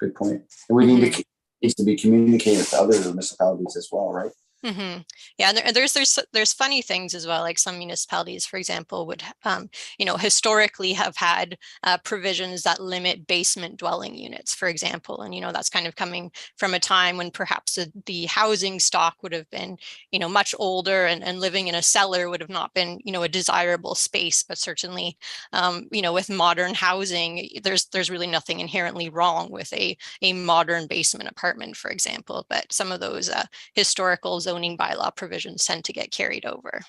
good point. And we needs to be communicated to other municipalities as well, right? Yeah, and there's funny things as well. Like some municipalities, for example, would historically have had provisions that limit basement dwelling units, for example. And that's kind of coming from a time when perhaps the housing stock would have been much older, and living in a cellar would have not been a desirable space. But certainly with modern housing, there's really nothing inherently wrong with a modern basement apartment, for example. But some of those historical zoning bylaw provisions tend to get carried over.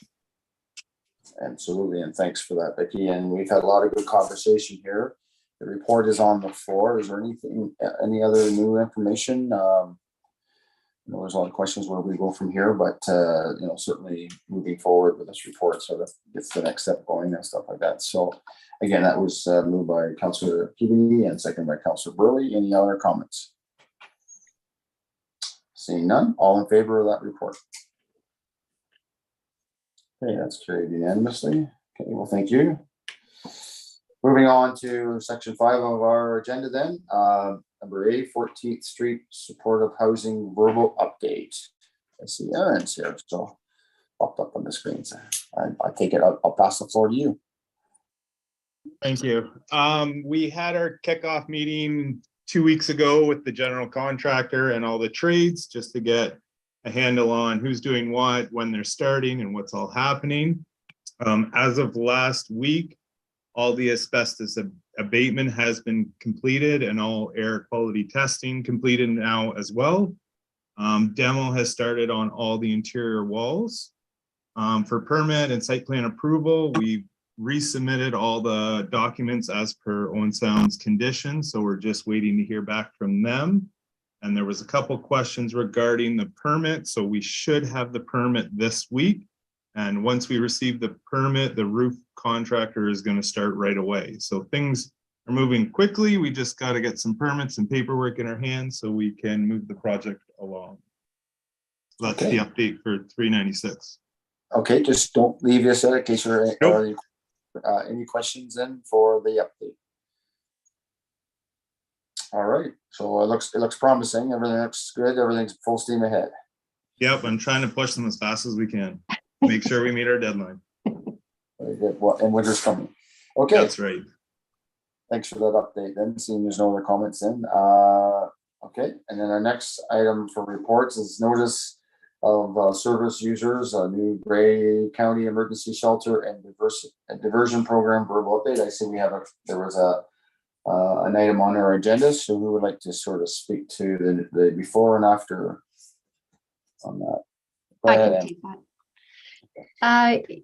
Absolutely, and thanks for that, Becky. And we've had a lot of good conversation here. The report is on the floor. Is there any other new information? There's a lot of questions where we go from here, but certainly moving forward with this report, so that gets the next step going and stuff like that. So again, that was moved by Councillor Peabody and seconded by Councillor Burley. Any other comments? Seeing none, all in favor of that report? Okay, that's carried unanimously. Okay, well, thank you. Moving on to section 5 of our agenda then. Number 8, 14th Street Supportive Housing Verbal Update. I see Aaron's here, so popped up on the screen. So I take it, I'll pass the floor to you. Thank you. We had our kickoff meeting 2 weeks ago with the general contractor and all the trades, just to get a handle on who's doing what, when they're starting, and what's all happening. As of last week, all the asbestos abatement has been completed and all air quality testing completed now as well. Demo has started on all the interior walls. For permit and site plan approval, we resubmitted all the documents as per Owen Sound's conditions, so we're just waiting to hear back from them. And there was a couple questions regarding the permit, so we should have the permit this week. And once we receive the permit, the roof contractor is going to start right away. So things are moving quickly. We just got to get some permits and paperwork in our hands so we can move the project along. So that's Okay. the update for 396. Okay, just don't leave this in case there are any questions then for the update. All right, so it looks promising. Everything looks good. Everything's full steam ahead. Yep, I'm trying to push them as fast as we can. Make sure we meet our deadline. Very good. Well, and winter's coming. Okay. That's right. Thanks for that update then. Seeing there's no other comments then. Okay, and then our next item for reports is notice of service users, a new Gray County Emergency Shelter and Diversion Program verbal update. I see we have there was an item on our agenda, so we would like to sort of speak to the before and after on that. Go I ahead, can take that.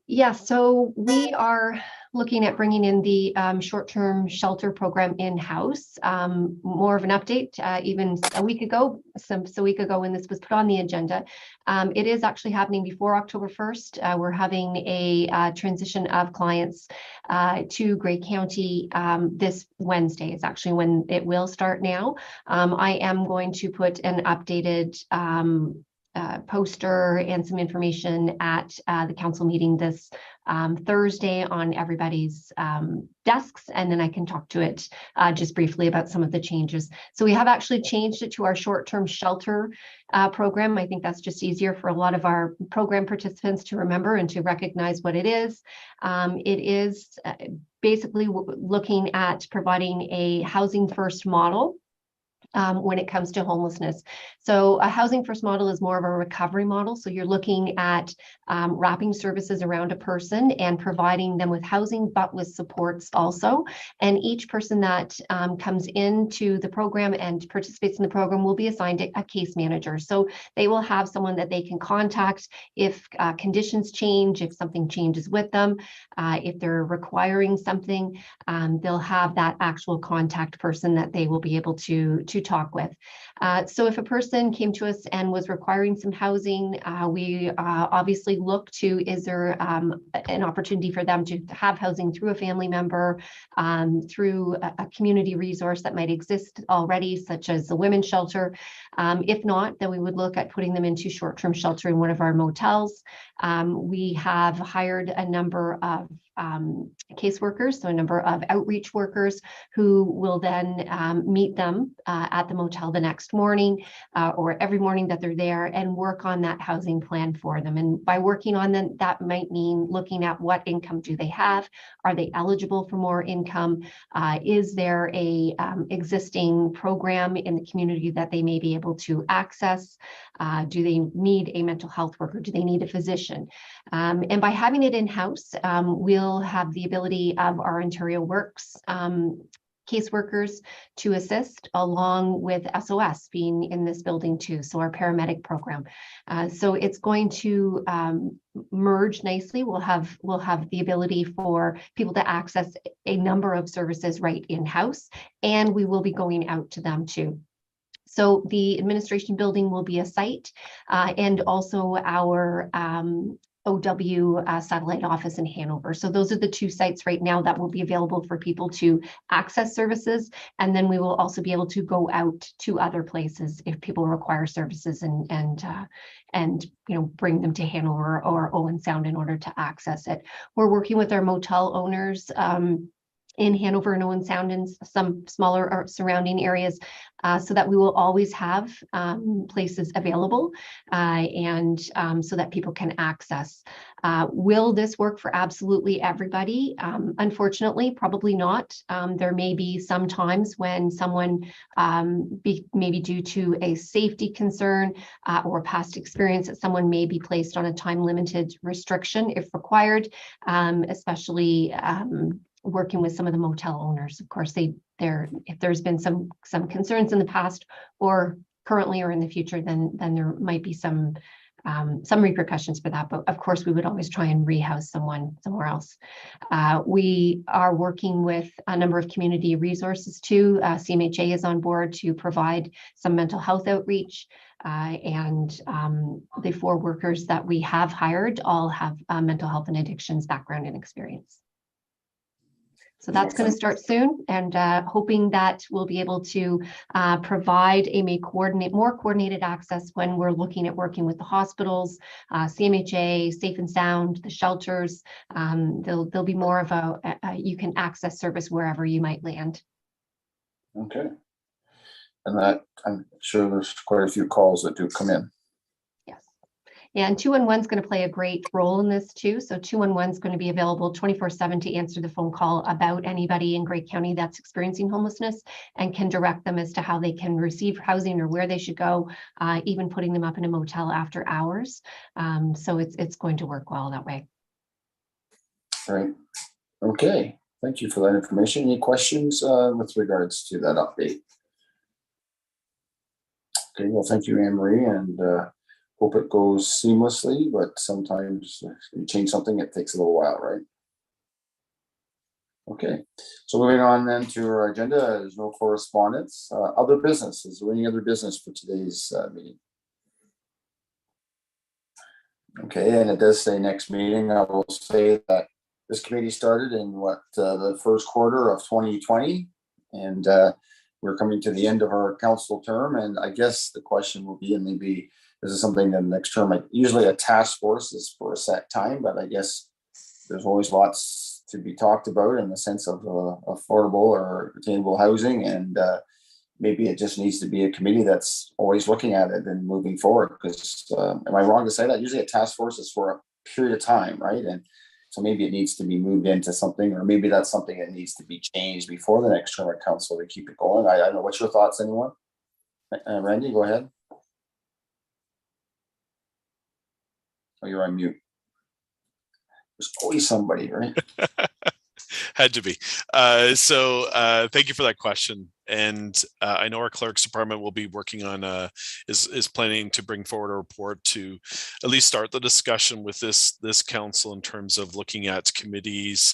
Yeah, so we are looking at bringing in the short-term shelter program in-house. More of an update, even a week ago, when this was put on the agenda. It is actually happening before October 1st. We're having a transition of clients to Gray County this Wednesday. It's actually when it will start now. I am going to put an updated poster and some information at the council meeting this Thursday on everybody's desks, and then I can talk to it just briefly about some of the changes. So we have actually changed it to our short-term shelter program. I think that's just easier for a lot of our program participants to remember and to recognize what it is. It is basically looking at providing a housing first model when it comes to homelessness. So a housing first model is more of a recovery model. So you're looking at wrapping services around a person and providing them with housing, but with supports also. And each person that comes into the program and participates in the program will be assigned a case manager. So they will have someone that they can contact if conditions change, if something changes with them, if they're requiring something, they'll have that actual contact person that they will be able to talk with. So if a person came to us and was requiring some housing, we obviously look to, is there an opportunity for them to have housing through a family member, through a community resource that might exist already, such as the women's shelter. If not, then we would look at putting them into short-term shelter in one of our motels. We have hired a number of caseworkers, so a number of outreach workers who will then meet them at the motel the next morning or every morning that they're there and work on that housing plan for them. And by working on them, that might mean looking at what income do they have? Are they eligible for more income? Is there a existing program in the community that they may be able to access? Do they need a mental health worker? Do they need a physician? And by having it in-house, we'll have the ability of our Ontario Works caseworkers to assist, along with SOS being in this building too, so our paramedic program. So it's going to merge nicely. We'll have the ability for people to access a number of services right in-house, and we will be going out to them too. So the administration building will be a site, and also our OW satellite office in Hanover. So those are the two sites right now that will be available for people to access services. And then we will also be able to go out to other places if people require services and bring them to Hanover or Owen Sound in order to access it. We're working with our motel owners in Hanover and Owen Sound and some smaller or surrounding areas, so that we will always have places available and so that people can access. Will this work for absolutely everybody? Unfortunately, probably not. There may be some times when someone, maybe due to a safety concern or past experience, that someone may be placed on a time-limited restriction if required, especially working with some of the motel owners. Of course, if there's been some concerns in the past or currently or in the future, then there might be some repercussions for that. But of course, we would always try and rehouse someone somewhere else. We are working with a number of community resources too. CMHA is on board to provide some mental health outreach. And the 4 workers that we have hired all have mental health and addictions background and experience. So that's going to start soon, and hoping that we'll be able to provide more coordinated access when we're looking at working with the hospitals, CMHA, Safe and Sound, the shelters. There'll be more of a you can access service wherever you might land. Okay. And that, I'm sure there's quite a few calls that do come in. Yes. And 211 is going to play a great role in this too. So 211 is going to be available 24/7 to answer the phone call about anybody in Grey County that's experiencing homelessness, and can direct them as to how they can receive housing or where they should go, even putting them up in a motel after hours. So it's going to work well that way. Right. Okay. Thank you for that information. Any questions with regards to that update? Okay, well, thank you, Anne Marie, and hope it goes seamlessly, but sometimes if you change something, it takes a little while, right? Okay, so moving on then to our agenda, there's no correspondence. Other business, is there any other business for today's meeting? Okay, and it does say next meeting. I will say that this committee started in the first quarter of 2020, and we're coming to the end of our council term, and I guess the question will be, and maybe this is something that next term, like usually a task force is for a set time, but I guess there's always lots to be talked about in the sense of affordable or attainable housing, and maybe it just needs to be a committee that's always looking at it and moving forward. Because am I wrong to say that? Usually a task force is for a period of time, right? And so maybe it needs to be moved into something, or maybe that's something that needs to be changed before the next term of council to keep it going. I don't know. What's your thoughts, anyone? Randy, go ahead. Oh, you're on mute. There's always somebody, right? Had to be. Thank you for that question. And I know our clerk's department will be working on is planning to bring forward a report to at least start the discussion with this council in terms of looking at committees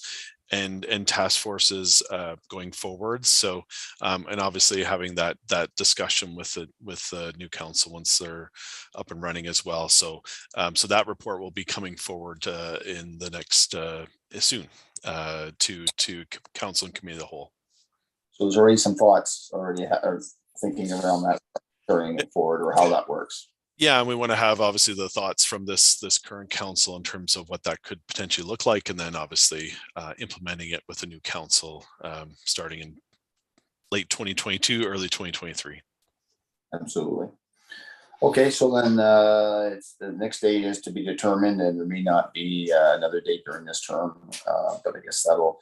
and task forces going forward. So and obviously having that discussion with the new council once they're up and running as well. So so that report will be coming forward in the next soon to council and committee of the whole. So there's already some thoughts already or thinking around that, carrying it forward, or how that works. Yeah, and we want to have obviously the thoughts from this current council in terms of what that could potentially look like, and then obviously implementing it with the new council starting in late 2022, early 2023. Absolutely. Okay, so then it's the next date is to be determined, and there may not be another date during this term, but I guess that'll,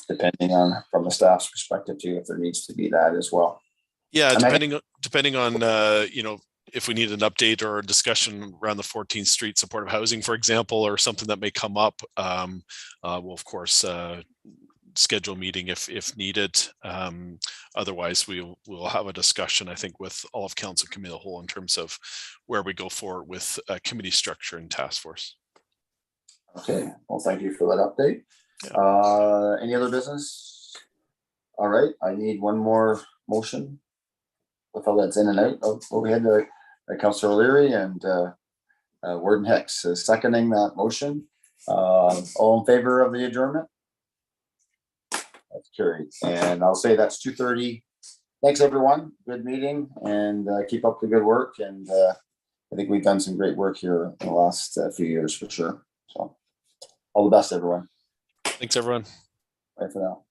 depending on from the staff's perspective too, if there needs to be that as well. Yeah, depending on you know, if we need an update or a discussion around the 14th Street supportive housing, for example, or something that may come up, we'll of course schedule a meeting if needed. Otherwise, we'll have a discussion, I think, with all of council committee of the whole in terms of where we go forward with committee structure and task force. Okay, well, thank you for that update. Yeah. Any other business? All right, I need one more motion. The fellow that's in and out. Oh, we had Councillor O'Leary and Warden Hicks seconding that motion. All in favor of the adjournment? That's carried. And I'll say that's 2:30. Thanks, everyone. Good meeting, and keep up the good work. And I think we've done some great work here in the last few years for sure. So all the best, everyone. Thanks, everyone. Bye for now.